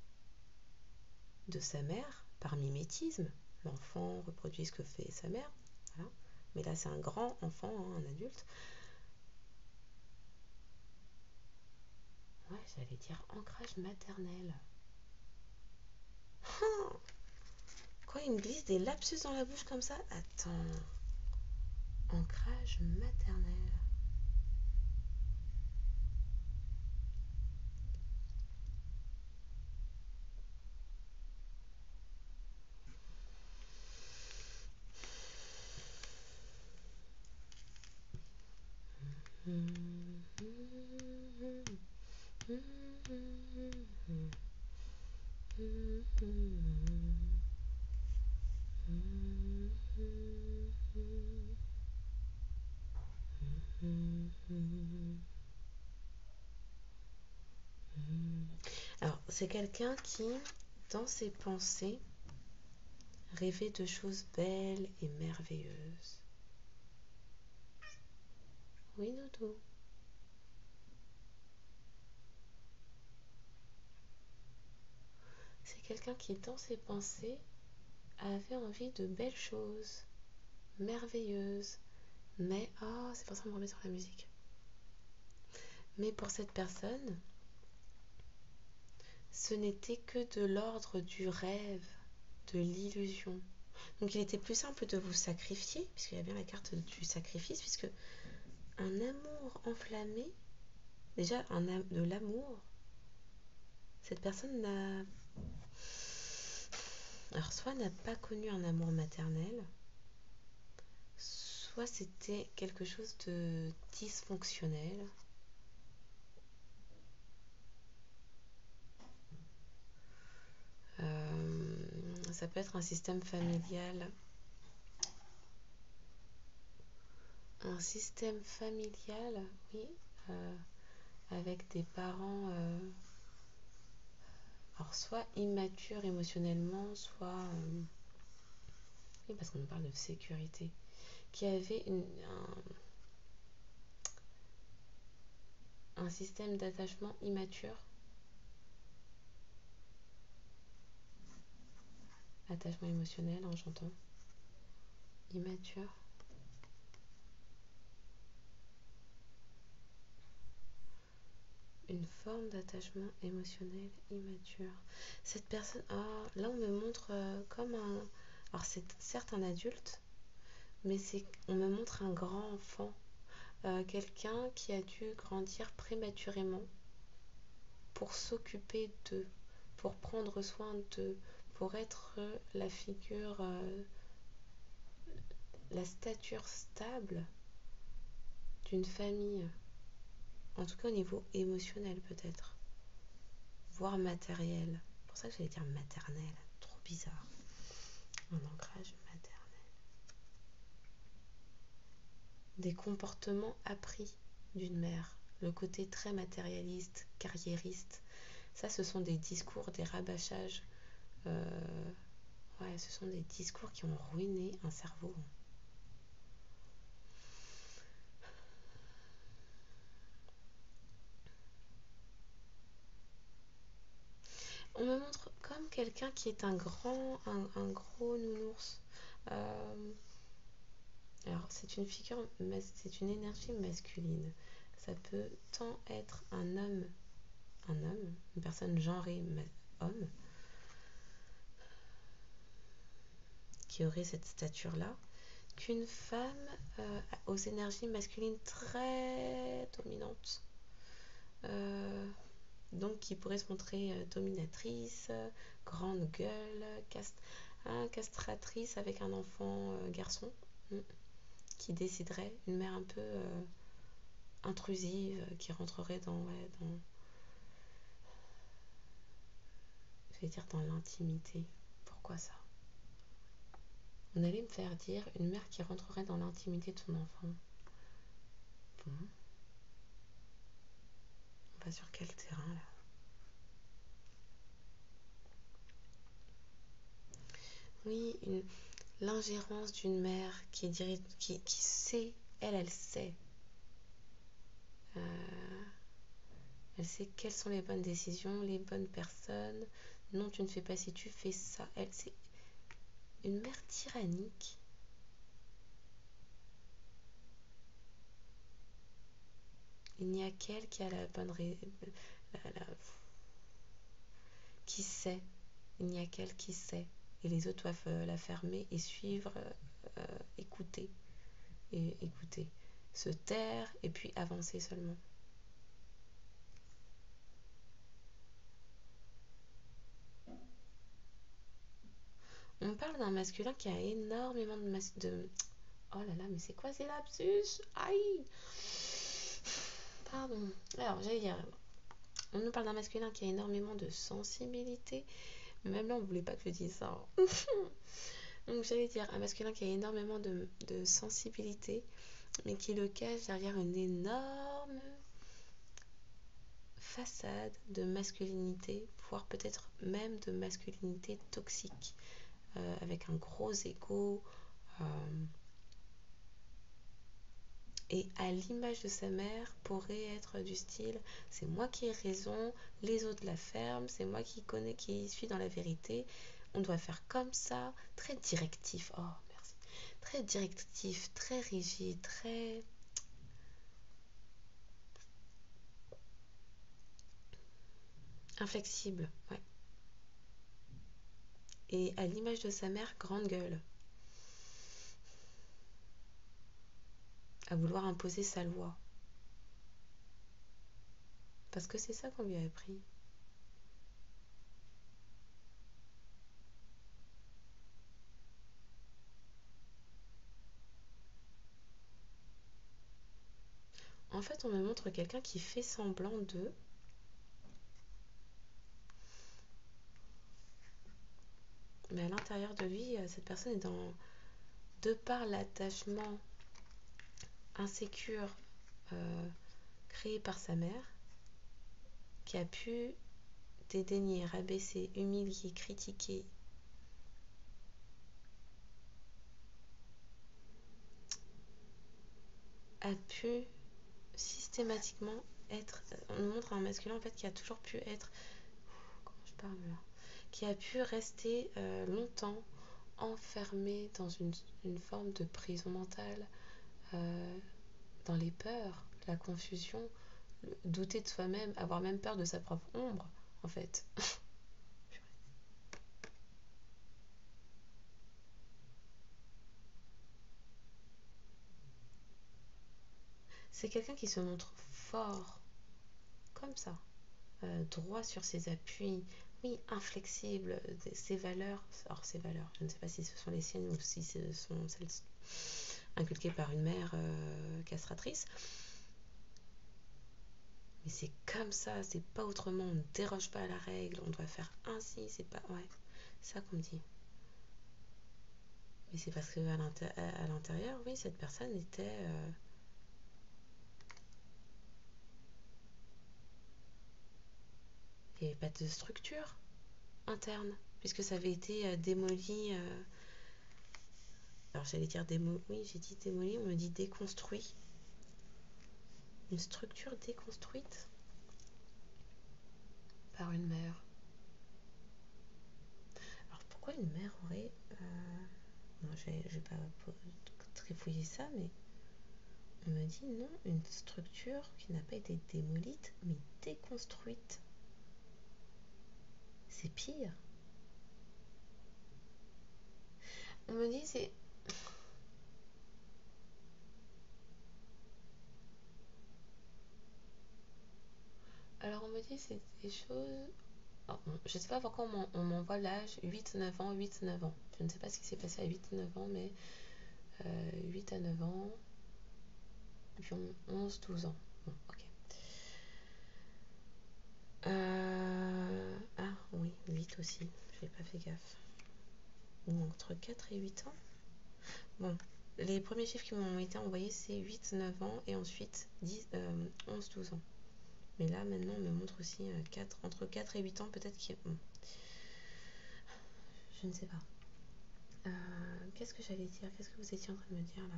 S1: de sa mère par mimétisme. L'enfant reproduit ce que fait sa mère, voilà. Mais là c'est un grand enfant, hein, un adulte. Ouais, j'allais dire ancrage maternel. Quoi, il me glisse des lapsus dans la bouche comme ça? Attends. Ancrage maternel. Alors, c'est quelqu'un qui, dans ses pensées, rêvait de choses belles et merveilleuses. Oui, Dodo. C'est quelqu'un qui, dans ses pensées, avait envie de belles choses, merveilleuses. Mais, c'est pour ça que je me remets sur la musique. Mais pour cette personne, ce n'était que de l'ordre du rêve, de l'illusion. Donc il était plus simple de vous sacrifier, puisqu'il y a bien la carte du sacrifice, puisque un amour enflammé, déjà de l'amour, cette personne soit n'a pas connu un amour maternel, soit c'était quelque chose de dysfonctionnel. Ça peut être un système familial. Un système familial, oui, avec des parents, alors soit immatures émotionnellement, soit, oui, parce qu'on nous parle de sécurité, qui avait un système d'attachement immature. Attachement émotionnel, hein, j'entends. Immature. Une forme d'attachement émotionnel immature. Cette personne, là on me montre comme un... Alors c'est certes un adulte, mais on me montre un grand enfant. Quelqu'un qui a dû grandir prématurément pour s'occuper d'eux, pour prendre soin d'eux, pour être la figure, la stature stable d'une famille. En tout cas au niveau émotionnel peut-être, voire matériel. C'est pour ça que j'allais dire maternel, trop bizarre. Un ancrage maternel. Des comportements appris d'une mère, le côté très matérialiste, carriériste, ça ce sont des discours, des rabâchages. Ouais, ce sont des discours qui ont ruiné un cerveau. On me montre comme quelqu'un qui est un gros nounours. Alors, c'est une figure, c'est une énergie masculine. Ça peut tant être un homme, une personne genrée homme, qui aurait cette stature-là, qu'une femme aux énergies masculines très dominantes. Donc qui pourrait se montrer dominatrice, grande gueule, castratrice avec un enfant garçon, qui déciderait, une mère un peu intrusive, qui rentrerait je vais dire dans l'intimité. Pourquoi ça? On allait me faire dire une mère qui rentrerait dans l'intimité de son enfant. Bon. On va sur quel terrain là? Oui, l'ingérence d'une mère qui sait, elle sait. Elle sait quelles sont les bonnes décisions, les bonnes personnes. Non, tu ne fais pas si tu fais ça. C'est une mère tyrannique. Il n'y a qu'elle qui a la bonne qui sait. Il n'y a qu'elle qui sait. Et les autres doivent la fermer et suivre, écouter. Et écouter. Se taire et puis avancer seulement. On parle d'un masculin qui a énormément de... Oh là là, mais c'est quoi ces lapsus? Aïe! Pardon. Alors, j'allais dire... On nous parle d'un masculin qui a énormément de sensibilité. Même là, on ne voulait pas que je dise ça. Donc, j'allais dire un masculin qui a énormément de sensibilité, mais qui le cache derrière une énorme façade de masculinité, voire peut-être même de masculinité toxique, avec un gros ego, et à l'image de sa mère pourrait être du style c'est moi qui ai raison, les autres la ferment, c'est moi qui suis dans la vérité, on doit faire comme ça, très directif, oh merci, très directif, très rigide, très inflexible, ouais. Et à l'image de sa mère, grande gueule, à vouloir imposer sa loi, parce que c'est ça qu'on lui a appris. En fait, on me montre quelqu'un qui fait semblant de... Mais à l'intérieur de lui, cette personne est dans... De par l'attachement insécure créé par sa mère, qui a pu dédaigner, rabaisser, humilier, critiquer, a pu systématiquement être... On nous montre un masculin en fait qui a toujours pu être... Comment je parle là? Qui a pu rester longtemps enfermé dans une forme de prison mentale, dans les peurs, la confusion, douter de soi-même, avoir même peur de sa propre ombre, en fait. C'est quelqu'un qui se montre fort, comme ça, droit sur ses appuis, oui, inflexible, ses valeurs, alors ses valeurs, je ne sais pas si ce sont les siennes ou si ce sont celles inculquées par une mère castratrice, mais c'est comme ça, c'est pas autrement, on ne déroge pas à la règle, on doit faire ainsi, c'est pas... Ouais, c'est ça qu'on me dit. Mais c'est parce que à l'intérieur, oui, cette personne était... il n'y avait pas de structure interne, puisque ça avait été démoli... alors j'allais dire démoli, oui, j'ai dit démoli, on me dit déconstruit. Une structure déconstruite par une mère. Alors pourquoi une mère aurait... non, je vais pas trifouiller ça, mais on me dit non, une structure qui n'a pas été démolite, mais déconstruite. C'est pire. On me dit c'est... Alors on me dit c'est des choses... Alors, je ne sais pas pourquoi on m'envoie l'âge 8-9 ans, 8-9 ans. Je ne sais pas ce qui s'est passé à 8-9 ans, mais 8 à 9 ans, puis 11, 12 ans. Bon, ok. Ah oui, 8 aussi, j'ai pas fait gaffe. Ou entre 4 et 8 ans. Bon, les premiers chiffres qui m'ont été envoyés, c'est 8, 9 ans et ensuite 11, 12 ans. Mais là, maintenant, on me montre aussi entre 4 et 8 ans, peut-être qu'il y a... Bon. Je ne sais pas. Qu'est-ce que j'allais dire? Qu'est-ce que vous étiez en train de me dire là?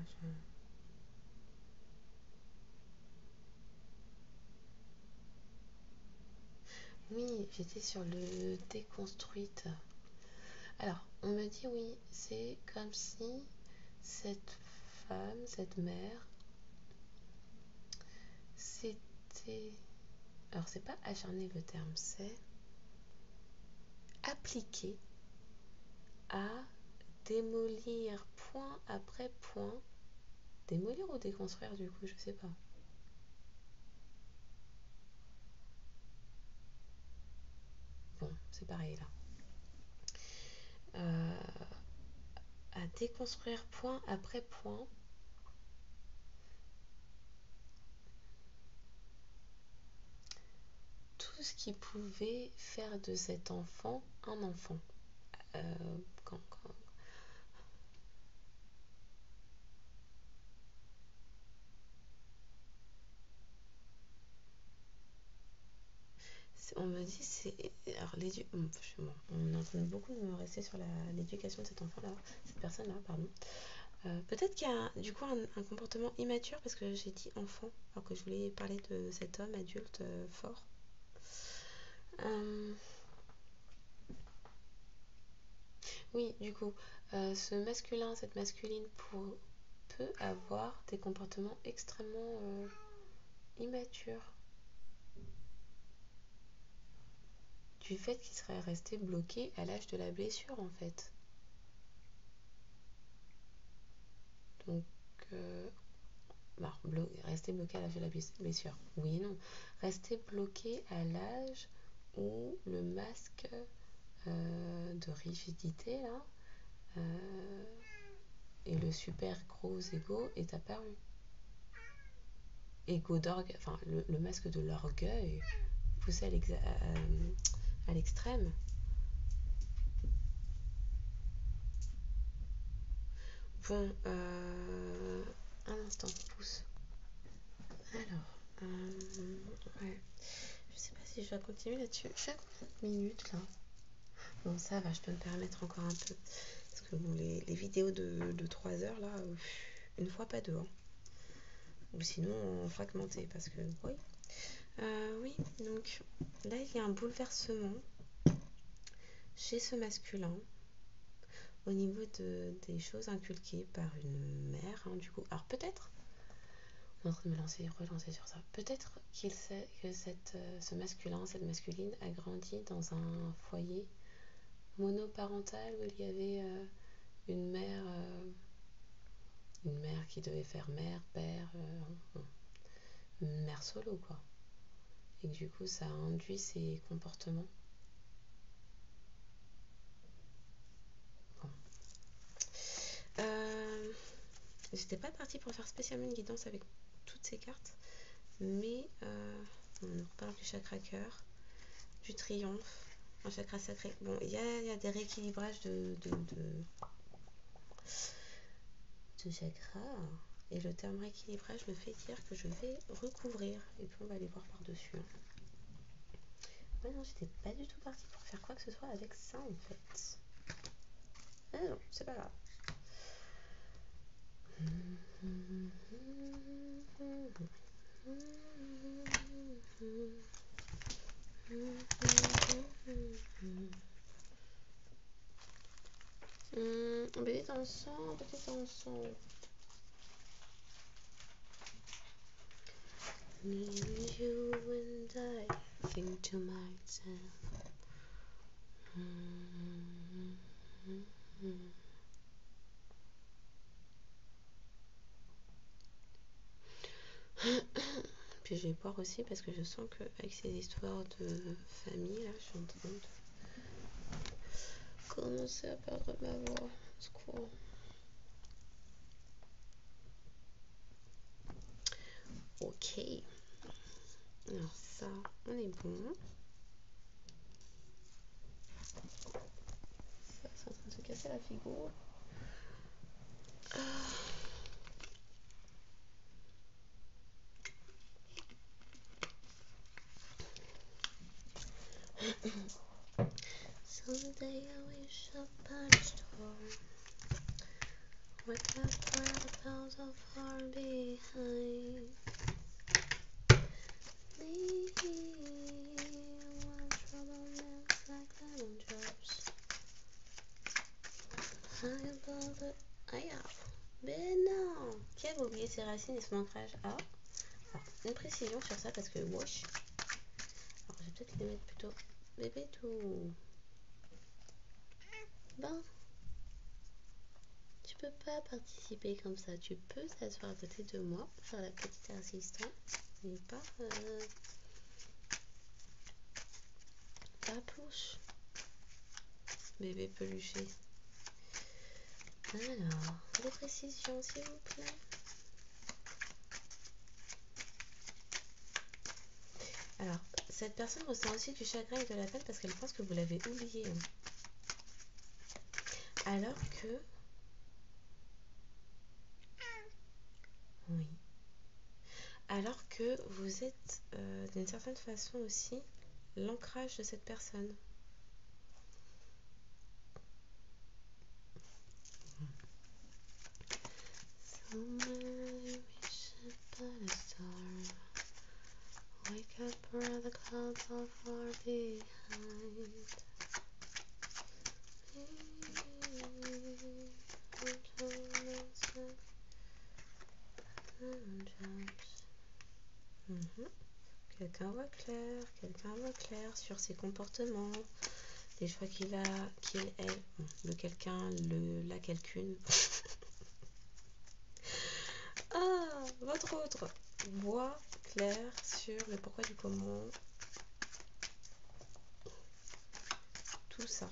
S1: Oui, j'étais sur le déconstruite. Alors, on me dit oui, c'est comme si cette femme, cette mère, c'était... Alors, c'est pas acharné le terme, c'est appliqué à démolir point après point. Démolir ou déconstruire du coup, je sais pas. Bon, c'est pareil là. À déconstruire point après point tout ce qui pouvait faire de cet enfant un enfant. Quand on me dit c'est alors on est en train de beaucoup de me rester sur l'éducation de cet enfant là, cette personne là, pardon. Peut-être qu'il y a du coup un comportement immature parce que j'ai dit enfant alors que je voulais parler de cet homme adulte fort. Oui, du coup, ce masculin, cette masculine peut avoir des comportements extrêmement immatures du fait qu'il serait resté bloqué à l'âge de la blessure en fait. Donc, rester bloqué à l'âge de la blessure, oui et non. Rester bloqué à l'âge où le masque de rigidité là et le super gros ego est apparu. Ego d'orgueil, enfin le masque de l'orgueil poussé à l'extrême. Bon, un instant, pousse. Alors, ouais. Je sais pas si je dois continuer là-dessus. Je suis à combien de minutes là? Bon, ça va, je peux me permettre encore un peu. Parce que bon, les vidéos de 3 heures là, une fois pas deux. Hein. Ou sinon en fragmenté, parce que oui. Oui, donc là il y a un bouleversement chez ce masculin au niveau des choses inculquées par une mère, hein, du coup. Alors peut-être, on est en train de relancer sur ça, peut-être qu'il sait que ce masculin, cette masculine a grandi dans un foyer monoparental où il y avait une mère qui devait faire mère, père, une mère solo quoi. Et que du coup ça a induit ses comportements. Bon. J'étais pas partie pour faire spécialement une guidance avec toutes ces cartes, mais on reparle du chakra cœur, du triomphe, un chakra sacré. Bon, il y a des rééquilibrages de chakras, et le terme rééquilibrage me fait dire que je vais recouvrir, et puis on va aller voir par-dessus. Hein. Ouais, non, j'étais pas du tout partie pour faire quoi que ce soit avec ça en fait. Ah non, c'est pas grave. Petit ensemble, petit ensemble. You and I think to myself. Puis je vais boire aussi parce que je sens que avec ces histoires de famille là, je suis en train de commencer à perdre ma voix. Secours. Ok. Alors ça, on est bon. Ça, c'est en train de se casser la figure. Someday I wish upon a star. What left where the clouds are far behind. Me, one trouble melts like lemon drops. High above the... Aïe, mais non! Qui avait oublié ses racines et son ancrage? Ah, alors, une précision sur ça parce que wesh. Alors, je vais peut-être les mettre plutôt bébé tout. Ben, tu peux pas participer comme ça. Tu peux t'asseoir à côté de moi, faire la petite assistante, mais pas plus. Bébé peluché. Alors, des précisions s'il vous plaît. Alors, cette personne ressent aussi du chagrin et de la peine parce qu'elle pense que vous l'avez oublié. Alors que... Oui. Alors que vous êtes d'une certaine façon aussi l'ancrage de cette personne. Somewhere wish upon a star. Wake up where the clouds are far behind. Quelqu'un voit clair sur ses comportements, les choix qu'il a, elle, le quelqu'un, la quelqu'une. Ah, votre autre voit clair sur le pourquoi du comment, tout ça.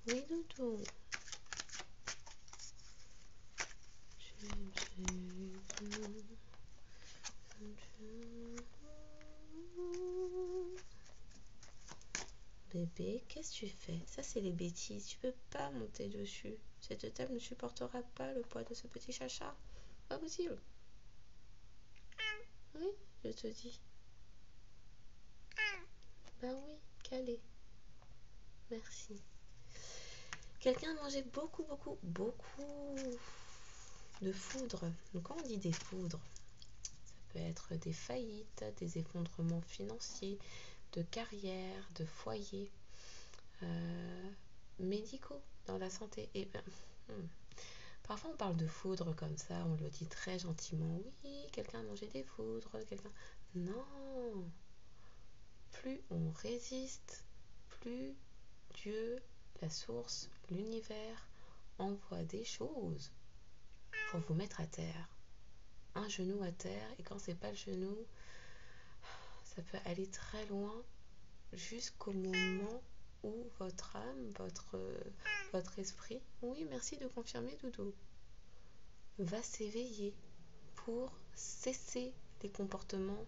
S1: Oui, doudou. Bébé, qu'est-ce que tu fais? Ça, c'est les bêtises. Tu peux pas monter dessus. Cette table ne supportera pas le poids de ce petit chacha. Pas possible. Oui, je te dis. Bah oui, calé. Merci. Quelqu'un a mangé beaucoup de foudre. Donc quand on dit des foudres, ça peut être des faillites, des effondrements financiers, de carrière, de foyer, médicaux dans la santé. Et ben, parfois on parle de foudre comme ça, on le dit très gentiment. Oui, quelqu'un a mangé des foudres, quelqu'un... Non. Plus on résiste, plus Dieu, la source, l'univers envoie des choses pour vous mettre à terre. Un genou à terre, et quand c'est pas le genou, ça peut aller très loin jusqu'au moment où votre âme, votre esprit, oui, merci de confirmer, Doudou, va s'éveiller pour cesser les comportements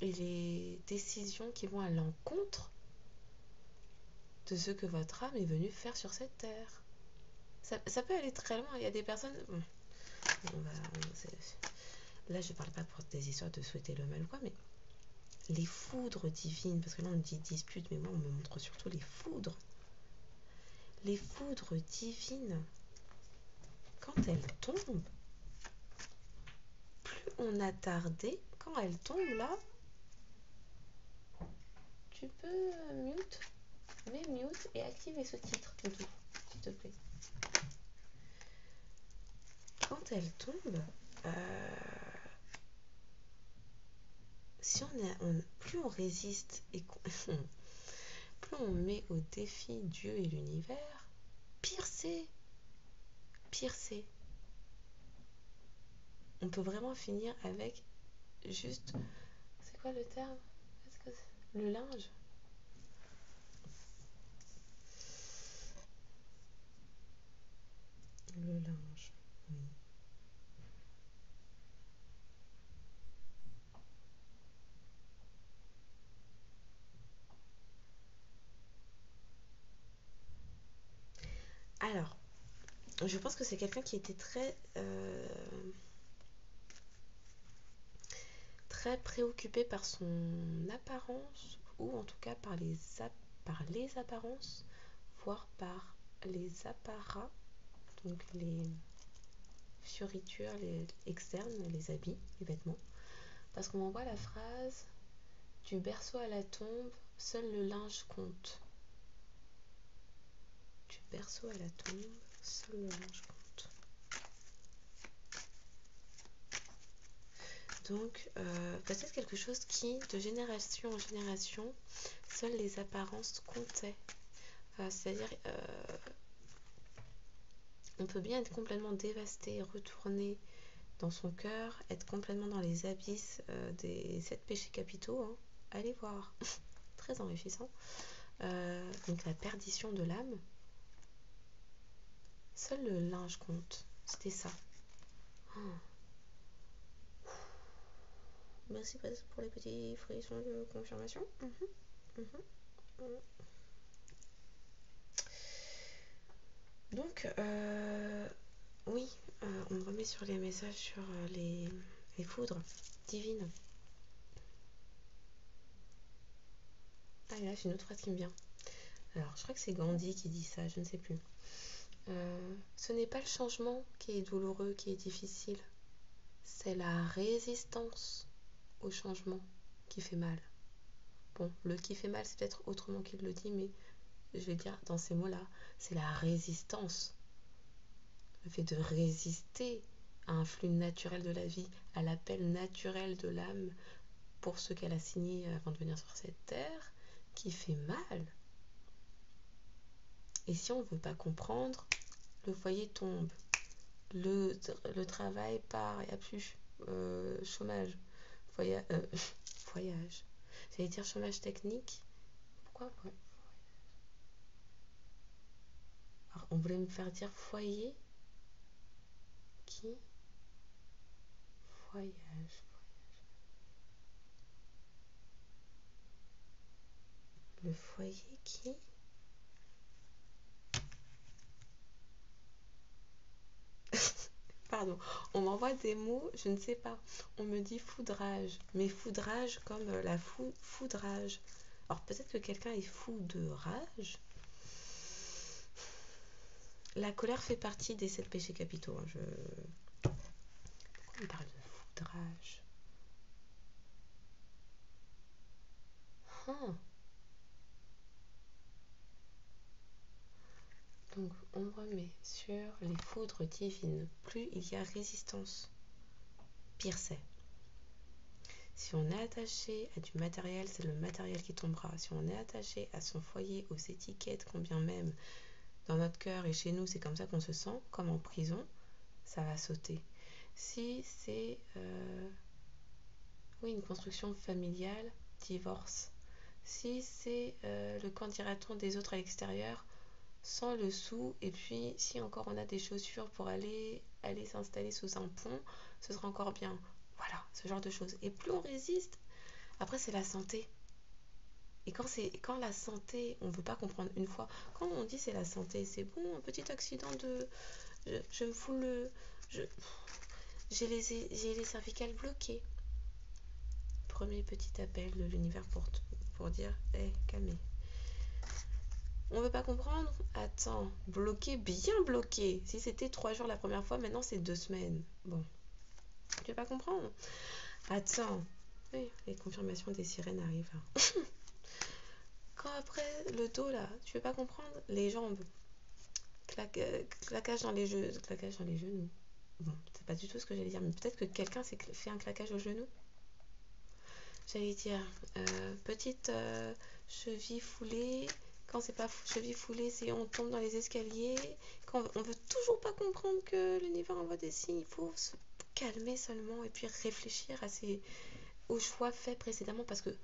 S1: et les décisions qui vont à l'encontre de ce que votre âme est venue faire sur cette terre. Ça peut aller très loin. Il y a des personnes... Là, je parle pas pour des histoires de souhaiter le mal ou quoi, mais les foudres divines, parce que là on dit dispute, mais moi on me montre surtout les foudres. Les foudres divines, quand elles tombent, plus on a tardé, quand elles tombent là, tu peux mute et activer ce titre, Doudou, s'il te plaît. Quand elles tombent, si plus on résiste et plus on met au défi Dieu et l'univers, pire c'est. On peut vraiment finir avec juste... C'est quoi le terme? Le linge. Le linge, oui. Alors, je pense que c'est quelqu'un qui était très préoccupé par son apparence, ou en tout cas par les apparences, voire par les apparats, donc les fioritures externes, les habits, les vêtements. Parce qu'on m'envoie la phrase du berceau à la tombe, seul le linge compte. Du berceau à la tombe, seul le linge compte. Donc, peut-être quelque chose qui, de génération en génération, seules les apparences comptaient. C'est-à-dire, on peut bien être complètement dévasté, retourné dans son cœur, être complètement dans les abysses des 7 péchés capitaux. Hein. Allez voir, très enrichissant. Donc la perdition de l'âme. Seul le linge compte. C'était ça. Oh. Merci pour les petits frissons de confirmation. Donc, oui, on me remet sur les messages sur les foudres divines. Ah, et là, j'ai une autre phrase qui me vient. Alors, je crois que c'est Gandhi qui dit ça, je ne sais plus. Ce n'est pas le changement qui est douloureux, qui est difficile. C'est la résistance au changement qui fait mal. Bon, le qui fait mal, c'est peut-être autrement qu'il le dit, mais je vais dire dans ces mots-là, c'est la résistance. Le fait de résister à un flux naturel de la vie, à l'appel naturel de l'âme pour ce qu'elle a signé avant de venir sur cette terre, qui fait mal. Et si on ne veut pas comprendre, le foyer tombe, le travail part, il n'y a plus chômage, voyage. J'allais dire chômage technique. Pourquoi Alors, on voulait me faire dire foyer qui voyage. Le foyer qui Pardon, on m'envoie des mots, je ne sais pas. On me dit foudrage, mais foudrage comme foudrage. Alors peut-être que quelqu'un est fou de rage. La colère fait partie des 7 péchés capitaux. Hein. Pourquoi on parle de foudrage Donc on remet sur les foudres divines. Plus il y a résistance, pire c'est. Si on est attaché à du matériel, c'est le matériel qui tombera. Si on est attaché à son foyer, aux étiquettes, combien même dans notre cœur et chez nous, c'est comme ça qu'on se sent, comme en prison, ça va sauter. Si c'est une construction familiale, divorce. Si c'est le qu'en dira-t-on des autres à l'extérieur, sans le sou, et puis si encore on a des chaussures pour aller s'installer sous un pont, ce sera encore bien. Voilà, ce genre de choses. Et plus on résiste, après c'est la santé. Et quand la santé, on ne veut pas comprendre une fois. Quand on dit c'est la santé, c'est bon, un petit accident de... Je me fous le... J'ai les cervicales bloquées. Premier petit appel de l'univers pour dire, calmez. On veut pas comprendre? Attends, bloqué, bien bloqué. Si c'était 3 jours la première fois, maintenant c'est 2 semaines. Bon, tu veux pas comprendre? Attends, oui, les confirmations des sirènes arrivent. Quand après le dos là, tu veux pas comprendre? Les jambes, claquage dans les genoux. Bon, c'est pas du tout ce que j'allais dire, mais peut-être que quelqu'un s'est fait un claquage au genou. J'allais dire, petite cheville foulée. Quand c'est pas cheville foulée, c'est on tombe dans les escaliers. Quand on veut toujours pas comprendre que l'univers envoie des signes, il faut se calmer seulement et puis réfléchir aux choix faits précédemment parce que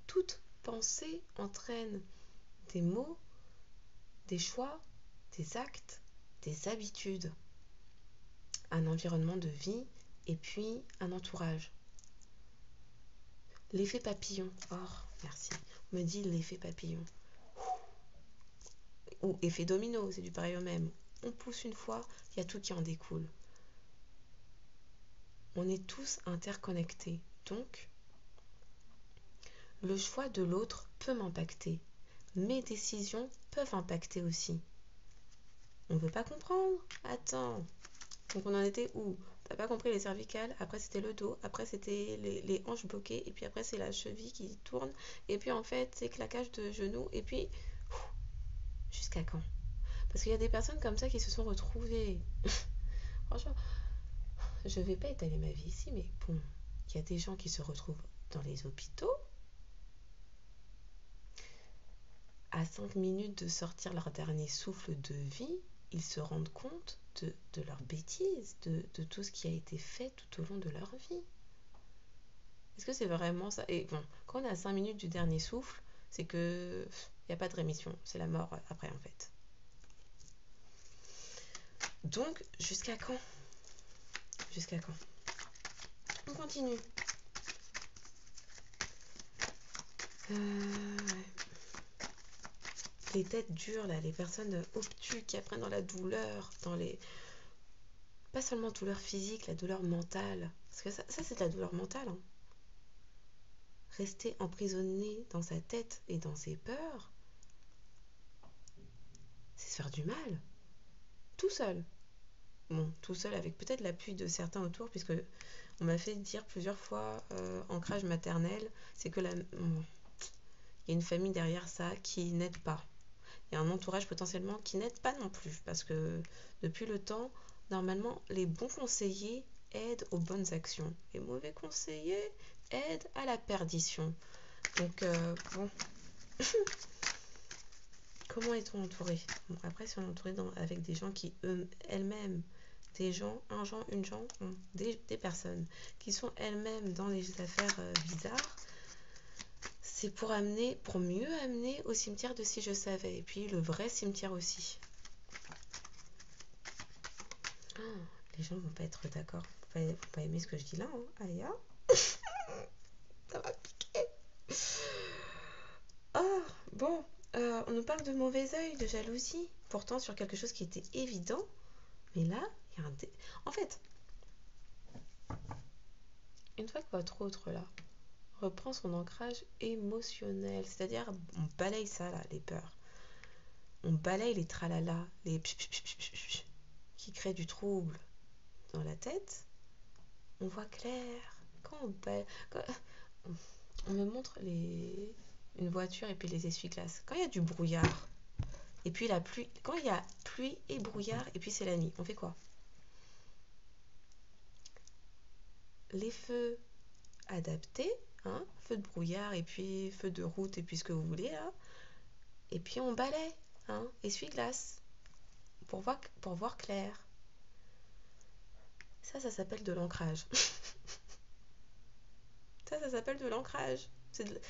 S1: toute pensée entraîne des mots, des choix, des actes, des habitudes. un environnement de vie et puis un entourage. L'effet papillon. Oh, merci. On me dit l'effet papillon. Ou effet domino, c'est du pareil au même. On pousse une fois, il y a tout qui en découle. On est tous interconnectés. Donc, le choix de l'autre peut m'impacter. Mes décisions peuvent impacter aussi. On ne veut pas comprendre? Attends. Donc on en était où? T'as pas compris les cervicales, après c'était le dos, après c'était les hanches bloquées, et puis après c'est la cheville qui tourne, et puis en fait c'est claquage de genoux, et puis jusqu'à quand? Parce qu'il y a des personnes comme ça qui se sont retrouvées. Franchement, je vais pas étaler ma vie ici, mais bon, il y a des gens qui se retrouvent dans les hôpitaux à 5 minutes de sortir leur dernier souffle de vie, ils se rendent compte de leurs bêtises, de tout ce qui a été fait tout au long de leur vie. Est-ce que c'est vraiment ça? Et bon, quand on est à 5 minutes du dernier souffle, c'est que il n'y a pas de rémission, c'est la mort après en fait. Donc, jusqu'à quand? Jusqu'à quand? On continue. Les têtes dures, là, les personnes obtus qui apprennent dans la douleur, dans les... Pas seulement douleur physique, la douleur mentale. Parce que ça c'est de la douleur mentale. Hein. Rester emprisonné dans sa tête et dans ses peurs, c'est se faire du mal. Tout seul. Bon, tout seul avec peut-être l'appui de certains autour, puisque on m'a fait dire plusieurs fois ancrage maternel, c'est que il y a une famille derrière ça qui n'aide pas. Il y a un entourage potentiellement qui n'aide pas non plus, parce que depuis le temps, normalement, les bons conseillers aident aux bonnes actions. Les mauvais conseillers aident à la perdition. Donc, bon. Comment est-on entouré? Bon, après, si on est entouré avec des gens qui, elles-mêmes, des gens, des personnes qui sont elles-mêmes dans les affaires bizarres, c'est pour mieux amener au cimetière de Si je savais. Et puis le vrai cimetière aussi. Oh, les gens vont pas être d'accord. Vont pas aimer ce que je dis là. Hein. Aïe, ça va piquer. Oh, bon. On nous parle de mauvais œil, de jalousie. Pourtant sur quelque chose qui était évident. Mais là, il y a un... En fait, une fois que votre autre là reprend son ancrage émotionnel, c'est-à-dire on balaye ça là, les peurs. On balaye les tralala, les qui créent du trouble dans la tête. On voit clair. Quand on me montre une voiture et puis les essuie-glaces. Quand il y a du brouillard et puis la pluie, quand il y a pluie et brouillard et puis c'est la nuit, on fait quoi? Les feux adaptés, hein, feu de brouillard et puis feu de route et puis ce que vous voulez là. Et puis on balaye, hein, essuie-glace pour voir clair. Ça s'appelle de l'ancrage. Ça s'appelle de l'ancrage.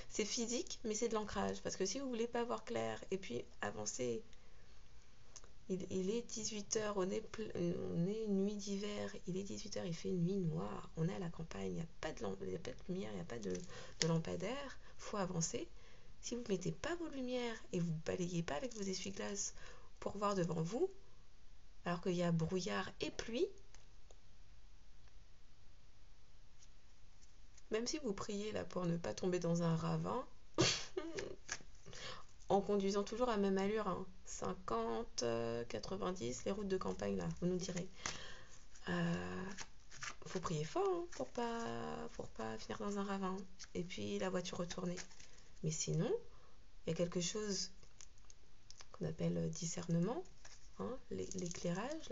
S1: C'est physique, mais c'est de l'ancrage. Parce que si vous voulez pas voir clair et puis avancer, il est 18h, on est nuit d'hiver, il est 18h, il fait nuit noire, on est à la campagne, il n'y a pas de lumière, il n'y a pas de lampadaire, faut avancer. Si vous ne mettez pas vos lumières et vous balayez pas avec vos essuie-glaces pour voir devant vous, alors qu'il y a brouillard et pluie, même si vous priez là pour ne pas tomber dans un ravin, en conduisant toujours à même allure, hein, 50, 90, les routes de campagne là, vous nous direz. Faut prier fort hein, pour pas finir dans un ravin et puis la voiture retournée. Mais sinon, il y a quelque chose qu'on appelle discernement, hein, l'éclairage,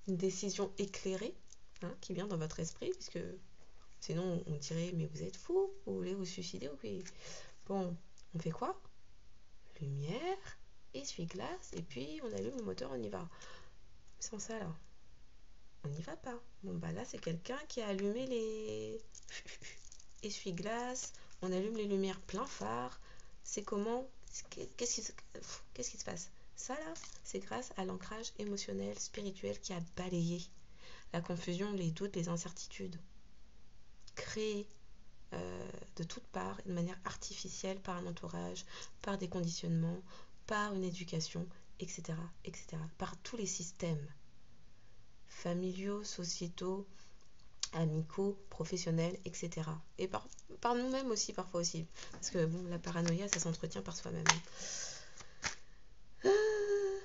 S1: une décision éclairée hein, qui vient dans votre esprit, puisque sinon on dirait mais vous êtes fou, vous voulez vous suicider ou quoi? Bon, on fait quoi? Lumière, essuie-glace, et puis on allume le moteur, on y va. Sans ça là, on n'y va pas. Bon bah là c'est quelqu'un qui a allumé les essuie-glace, on allume les lumières plein phare. C'est comment? Qu'est-ce qui se passe? Ça là, c'est grâce à l'ancrage émotionnel, spirituel qui a balayé la confusion, les doutes, les incertitudes. Créé de toutes parts, de manière artificielle, par un entourage, par des conditionnements, par une éducation, etc., etc., par tous les systèmes familiaux, sociétaux, amicaux, professionnels, etc. Et par nous-mêmes aussi, parfois aussi. Parce que bon, la paranoïa, ça s'entretient par soi-même.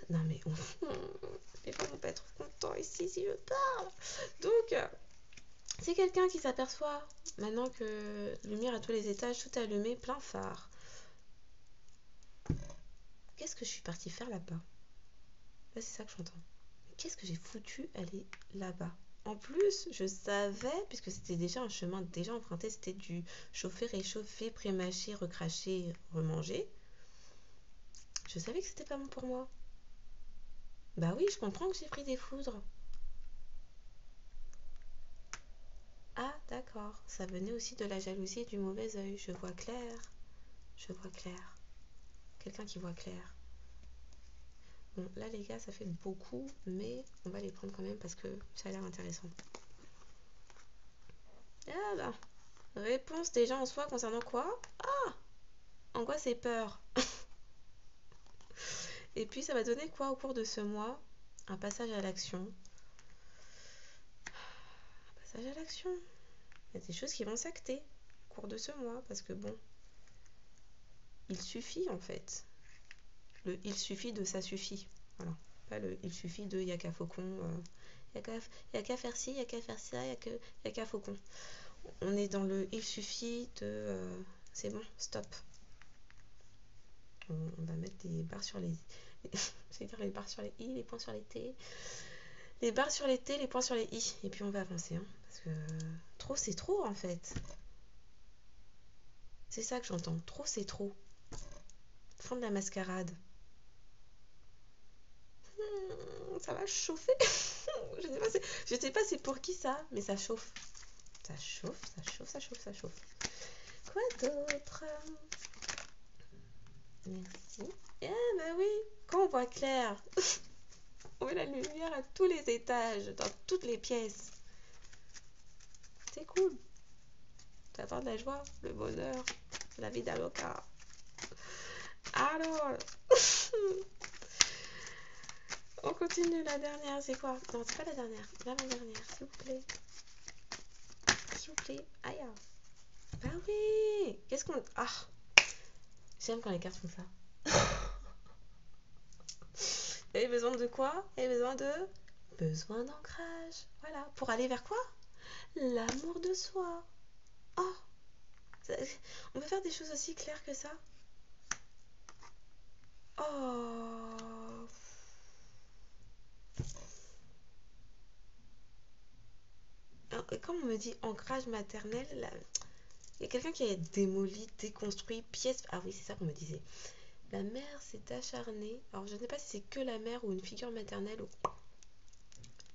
S1: Non mais les gens vont pas être contents ici si je parle. Donc, c'est quelqu'un qui s'aperçoit, maintenant que lumière à tous les étages, tout allumé, plein phare. Qu'est-ce que je suis partie faire là-bas? Là, c'est ça que j'entends. Qu'est-ce que j'ai foutu aller là-bas? En plus, je savais, puisque c'était déjà un chemin déjà emprunté, c'était du chauffer, réchauffer, pré-mâcher, recracher, remanger. Je savais que c'était pas bon pour moi. Bah oui, je comprends que j'ai pris des foudres. Ah, d'accord. Ça venait aussi de la jalousie et du mauvais œil. Je vois clair. Je vois clair. Quelqu'un qui voit clair. Bon, là, les gars, ça fait beaucoup, mais on va les prendre quand même parce que ça a l'air intéressant. Ah bah, réponse déjà en soi concernant quoi? Ah, angoisse et peur. Et puis, ça va donner quoi au cours de ce mois? Un passage à l'action. Un passage à l'action. Il y a des choses qui vont s'acter au cours de ce mois parce que bon, il suffit en fait. Le il suffit de ça suffit. Voilà. Pas le il suffit de y a qu'à faucon. Y a qu'à faire ci, y a qu'à faire ça, y a qu'à faucon. On est dans le il suffit de c'est bon, stop. On va mettre des barres sur les. Je vais dire les barres sur les i, les points sur les t. Les barres sur les t, les points sur les i. Et puis on va avancer. Hein, parce que trop, c'est trop en fait. C'est ça que j'entends. Trop, c'est trop. Fin de la mascarade. Ça va chauffer. Je sais pas c'est pour qui ça, mais ça chauffe. Ça chauffe, ça chauffe, ça chauffe, ça chauffe. Quoi d'autre? Merci. Ah bah oui, quand on voit clair, on met la lumière à tous les étages, dans toutes les pièces. C'est cool. T'attends de la joie, le bonheur, la vie d'Aloca. Alors, on continue. La dernière, c'est quoi? Non, c'est pas la dernière. L'avant-dernière, s'il vous plaît. S'il vous plaît. Aïe. Bah oui. Qu'est-ce qu'on... Ah, j'aime quand les cartes font ça. Il y avait besoin de quoi? Il y avait besoin d'ancrage. Voilà. Pour aller vers quoi? L'amour de soi. Oh, on peut faire des choses aussi claires que ça? Oh. Alors, comme on me dit ancrage maternel, là, il y a quelqu'un qui a démoli, déconstruit, pièce. Ah oui, c'est ça qu'on me disait. La mère s'est acharnée. Alors, je ne sais pas si c'est que la mère ou une figure maternelle. Ou...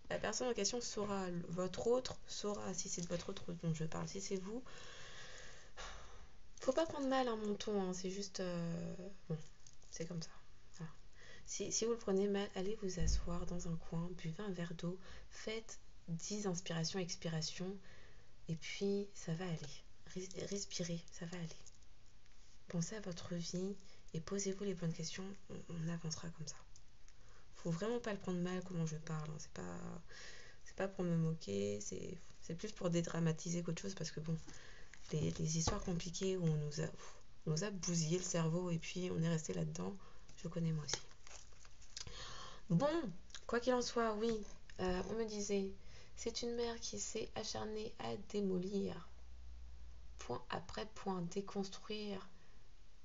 S1: La personne en question saura, votre autre saura, si c'est de votre autre dont je parle, si c'est vous. Faut pas prendre mal mon ton, hein, c'est juste. Bon, c'est comme ça. Voilà. Si vous le prenez mal, allez vous asseoir dans un coin, buvez un verre d'eau, faites 10 inspirations, expirations, et puis ça va aller. Respirez, ça va aller. Pensez à votre vie et posez-vous les bonnes questions, on avancera comme ça. Faut vraiment pas le prendre mal comment je parle, hein. C'est pas pour me moquer, c'est plus pour dédramatiser qu'autre chose parce que bon, les histoires compliquées où on nous a bousillé le cerveau et puis on est resté là-dedans, je connais moi aussi. Bon, quoi qu'il en soit, oui, on me disait, c'est une mère qui s'est acharnée à démolir, point après point, déconstruire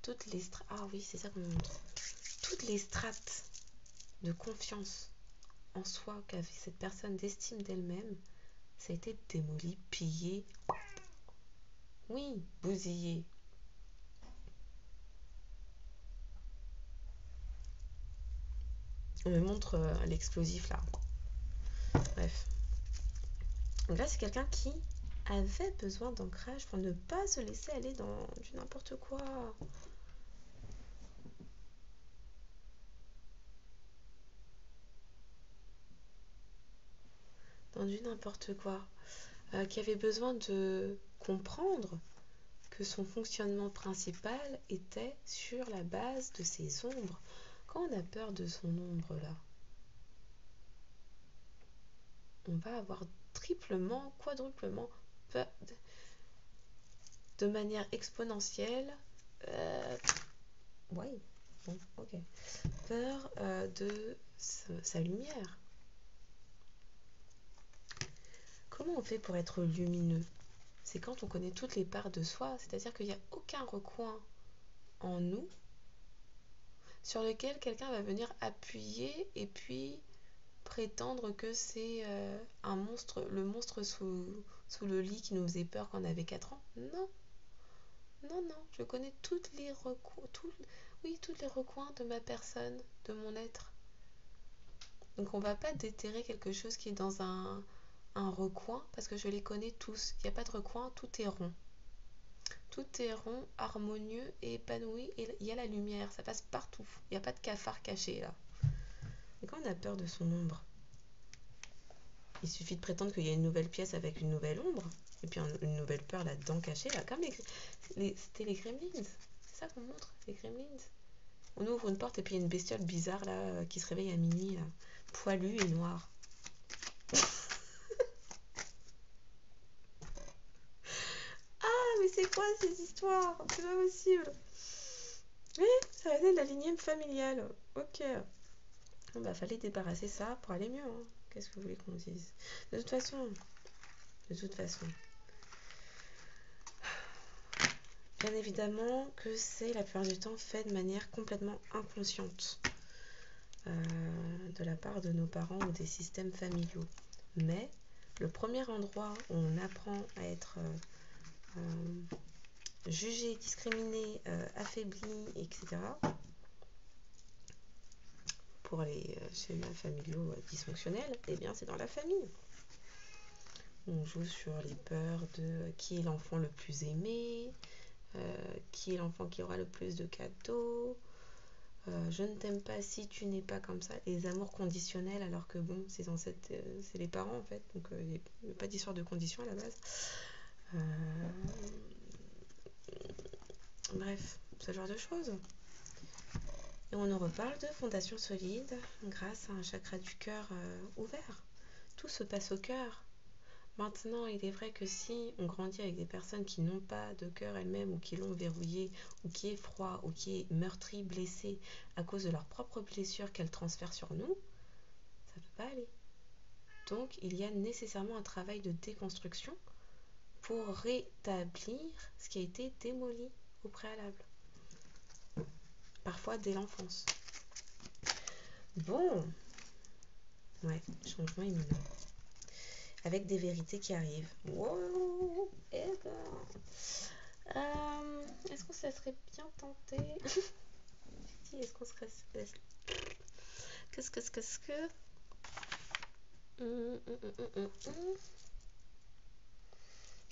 S1: toutes les strates. Ah oui, c'est ça qu'on me montre. Toutes les strates de confiance en soi qu'avait cette personne, d'estime d'elle-même, ça a été démoli, pillé, oui, bousillé. On me montre l'explosif là. Bref. Donc là, c'est quelqu'un qui avait besoin d'ancrage pour ne pas se laisser aller dans du n'importe quoi. vendu n'importe quoi, qui avait besoin de comprendre que son fonctionnement principal était sur la base de ses ombres. Quand on a peur de son ombre là, on va avoir triplement, quadruplement peur de manière exponentielle. Ouais, bon, ok. Peur de sa lumière. Comment on fait pour être lumineux? C'est quand on connaît toutes les parts de soi, c'est-à-dire qu'il n'y a aucun recoin en nous sur lequel quelqu'un va venir appuyer et puis prétendre que c'est un monstre, le monstre sous le lit qui nous faisait peur quand on avait 4 ans. Non, non, non, je connais toutes les recoins de ma personne, de mon être. Donc on va pas déterrer quelque chose qui est dans un recoin parce que je les connais tous. Il n'y a pas de recoin, tout est rond. Tout est rond, harmonieux et épanoui et il y a la lumière, ça passe partout. Il n'y a pas de cafard caché là. Et quand on a peur de son ombre, il suffit de prétendre qu'il y a une nouvelle pièce avec une nouvelle ombre et puis une nouvelle peur là-dedans cachée, là, comme c'était les Gremlins. C'est ça qu'on montre, les Gremlins. On ouvre une porte et puis il y a une bestiole bizarre là qui se réveille à minuit, là, poilue et noire. Ah, mais c'est quoi ces histoires? C'est pas possible. Mais ça va être la lignée familiale. Ok. Bon, bah, fallait débarrasser ça pour aller mieux. Hein. Qu'est-ce que vous voulez qu'on dise? De toute façon, bien évidemment que c'est la plupart du temps fait de manière complètement inconsciente de la part de nos parents ou des systèmes familiaux. Mais le premier endroit où on apprend à être jugé, discriminé, affaibli, etc., pour les schémas familiaux dysfonctionnels, eh bien c'est dans la famille. On joue sur les peurs de qui est l'enfant le plus aimé, qui est l'enfant qui aura le plus de cadeaux, je ne t'aime pas si tu n'es pas comme ça, les amours conditionnels, alors que bon, c'est les parents en fait, donc il n'y a pas d'histoire de condition à la base. Bref, ce genre de choses. Et on nous reparle de fondation solide grâce à un chakra du cœur ouvert. Tout se passe au cœur. Maintenant, il est vrai que si on grandit avec des personnes qui n'ont pas de cœur elles-mêmes ou qui l'ont verrouillé ou qui est froid ou qui est meurtri, blessé à cause de leurs propres blessures qu'elles transfèrent sur nous, ça ne peut pas aller. Donc, il y a nécessairement un travail de déconstruction pour rétablir ce qui a été démoli au préalable. Parfois dès l'enfance. Bon, ouais, changement imminent. Avec des vérités qui arrivent. Wow, eh ben, est-ce qu'on se laisserait bien tenter? Est-ce qu'on serait... Qu'est-ce que...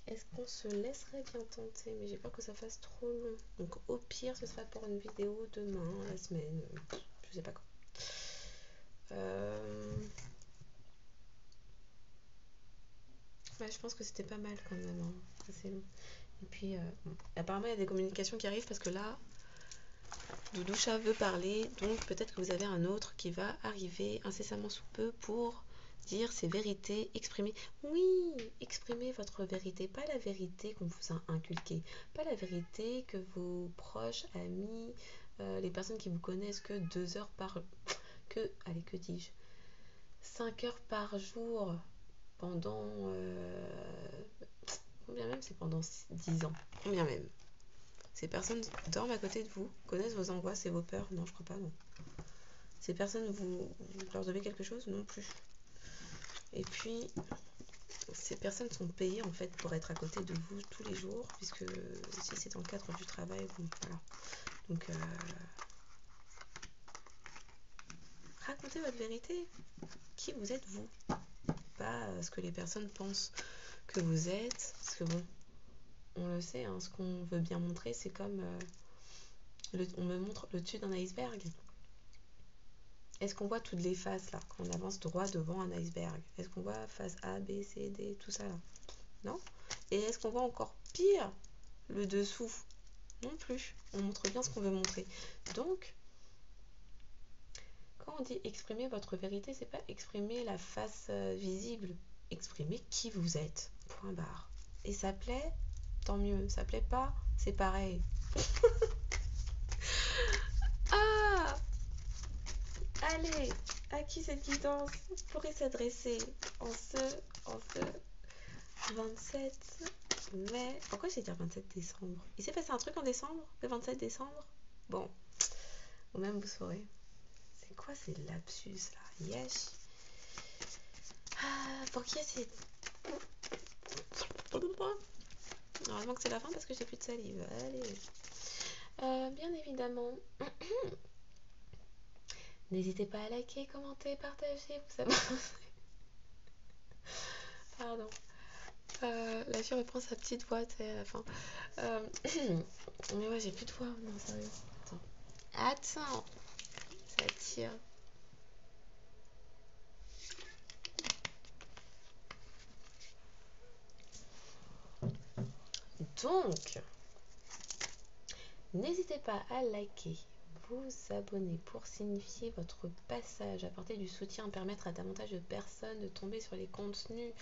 S1: Est-ce qu'on se laisserait bien tenter? Mais j'ai peur que ça fasse trop long. Donc au pire, ce sera pour une vidéo demain, la semaine. Je sais pas quand. Ouais, je pense que c'était pas mal quand même. Hein. C'est long. Et puis, bon. Apparemment, il y a des communications qui arrivent parce que là, Doudoucha veut parler. Donc peut-être que vous avez un autre qui va arriver incessamment sous peu pour dire ses vérités, exprimer. Oui, exprimez votre vérité, pas la vérité qu'on vous a inculquée, pas la vérité que vos proches, amis, les personnes qui vous connaissent que 2 heures par... que dis-je 5 heures par jour pendant... combien même? C'est pendant 10 ans. Combien même? Ces personnes dorment à côté de vous, connaissent vos angoisses et vos peurs. Non, je crois pas, non. Ces personnes, vous leur devez quelque chose? Non plus. Et puis, ces personnes sont payées en fait pour être à côté de vous tous les jours, puisque si c'est dans le cadre du travail, bon, voilà. Donc, racontez votre vérité. Qui vous êtes, vous? Pas ce que les personnes pensent que vous êtes, parce que bon, on le sait, hein, ce qu'on veut bien montrer, c'est comme on me montre le dessus d'un iceberg. Est-ce qu'on voit toutes les faces là, quand on avance droit devant un iceberg? Est-ce qu'on voit face A, B, C, D, tout ça là? Non? Et est-ce qu'on voit encore pire le dessous? Non plus. On montre bien ce qu'on veut montrer. Donc, quand on dit exprimer votre vérité, c'est pas exprimer la face visible. Exprimer qui vous êtes. Point barre. Et ça plaît? Tant mieux. Ça plaît pas? C'est pareil. Ah! Allez, à qui cette guidance pourrait s'adresser en ce 27 mai? Pourquoi j'ai dit 27 décembre? Il s'est passé un truc en décembre? Le 27 décembre? Bon, ou même vous saurez. C'est quoi ces lapsus là? Yes. Pour qui c'est... Normalement que c'est la fin parce que j'ai plus de salive. Allez. Bien évidemment. N'hésitez pas à liker, commenter, partager, vous savez. Pardon. La fille reprend sa petite voix à la fin. Mais ouais, j'ai plus de voix. Non, sérieux. Attends. Ça tire. Donc, n'hésitez pas à liker, vous abonner pour signifier votre passage, apporter du soutien, permettre à davantage de personnes de tomber sur les contenus,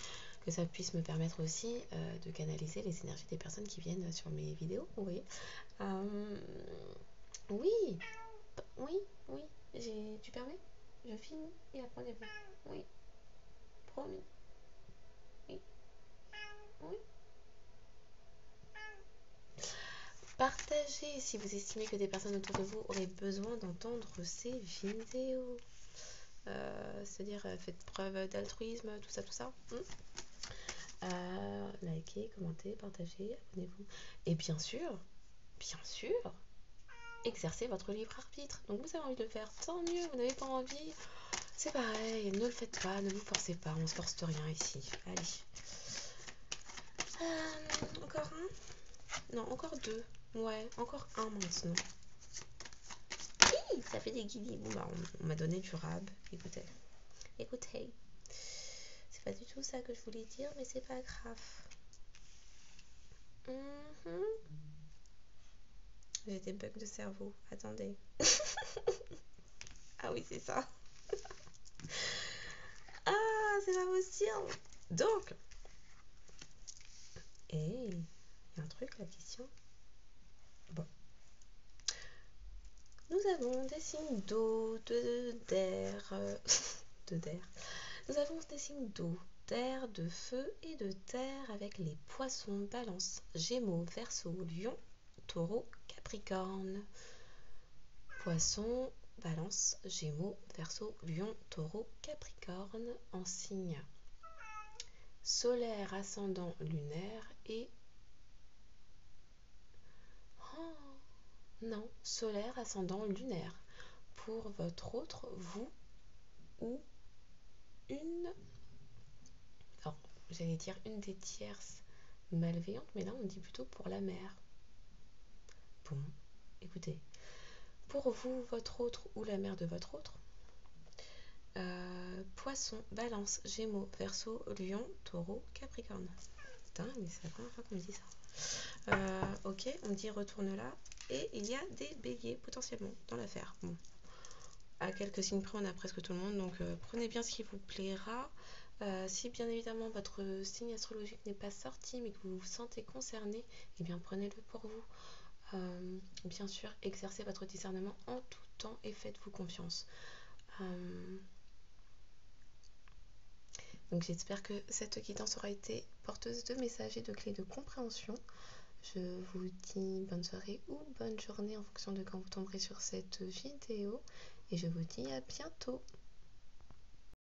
S1: que ça puisse me permettre aussi de canaliser les énergies des personnes qui viennent sur mes vidéos, vous voyez. Oui, oui, tu permets? Je finis et après on est bon. Oui, promis. Oui, oui. Partagez si vous estimez que des personnes autour de vous auraient besoin d'entendre ces vidéos. C'est-à-dire, faites preuve d'altruisme, tout ça. Likez, commentez, partagez, abonnez-vous. Et bien sûr, exercez votre libre arbitre. Donc vous avez envie de le faire, tant mieux. Vous n'avez pas envie, c'est pareil. Ne le faites pas, ne vous forcez pas. On ne se force rien ici. Allez. Encore un? Non, encore deux. Ouais, encore un maintenant. Hi, ça fait des guillis. Bon, bah, on m'a donné du rab. Écoutez. C'est pas du tout ça que je voulais dire, mais c'est pas grave. J'ai des bugs de cerveau. Attendez. Ah oui, c'est ça. Ah, c'est pas possible. Donc. Il y a un truc, la question. Bon. Nous avons des signes d'eau, d'air. Nous avons des signes d'eau, d'air, de feu et de terre avec les poissons, balance, gémeaux, verseau, lion, taureau, capricorne. Poisson, balance, gémeaux, verseau, lion, taureau, capricorne en signe solaire, ascendant, lunaire et... non, solaire, ascendant, lunaire. Pour votre autre, vous ou une... alors, j'allais dire une des tierces malveillantes, mais là on dit plutôt pour la mère. Bon, écoutez, pour vous, votre autre ou la mère de votre autre, Poisson, balance, gémeaux, verseau, lion, taureau, capricorne. Putain, mais c'est la première fois qu'on me dit ça. Ok, on me dit retourne là. Et il y a des béliers potentiellement dans l'affaire. Bon. À quelques signes près, on a presque tout le monde. Donc prenez bien ce qui vous plaira. Si bien évidemment votre signe astrologique n'est pas sorti mais que vous vous sentez concerné, eh bien prenez-le pour vous. Bien sûr, exercez votre discernement en tout temps et faites-vous confiance. Donc j'espère que cette guidance aura été porteuse de messages et de clés de compréhension. Je vous dis bonne soirée ou bonne journée en fonction de quand vous tomberez sur cette vidéo. Et je vous dis à bientôt.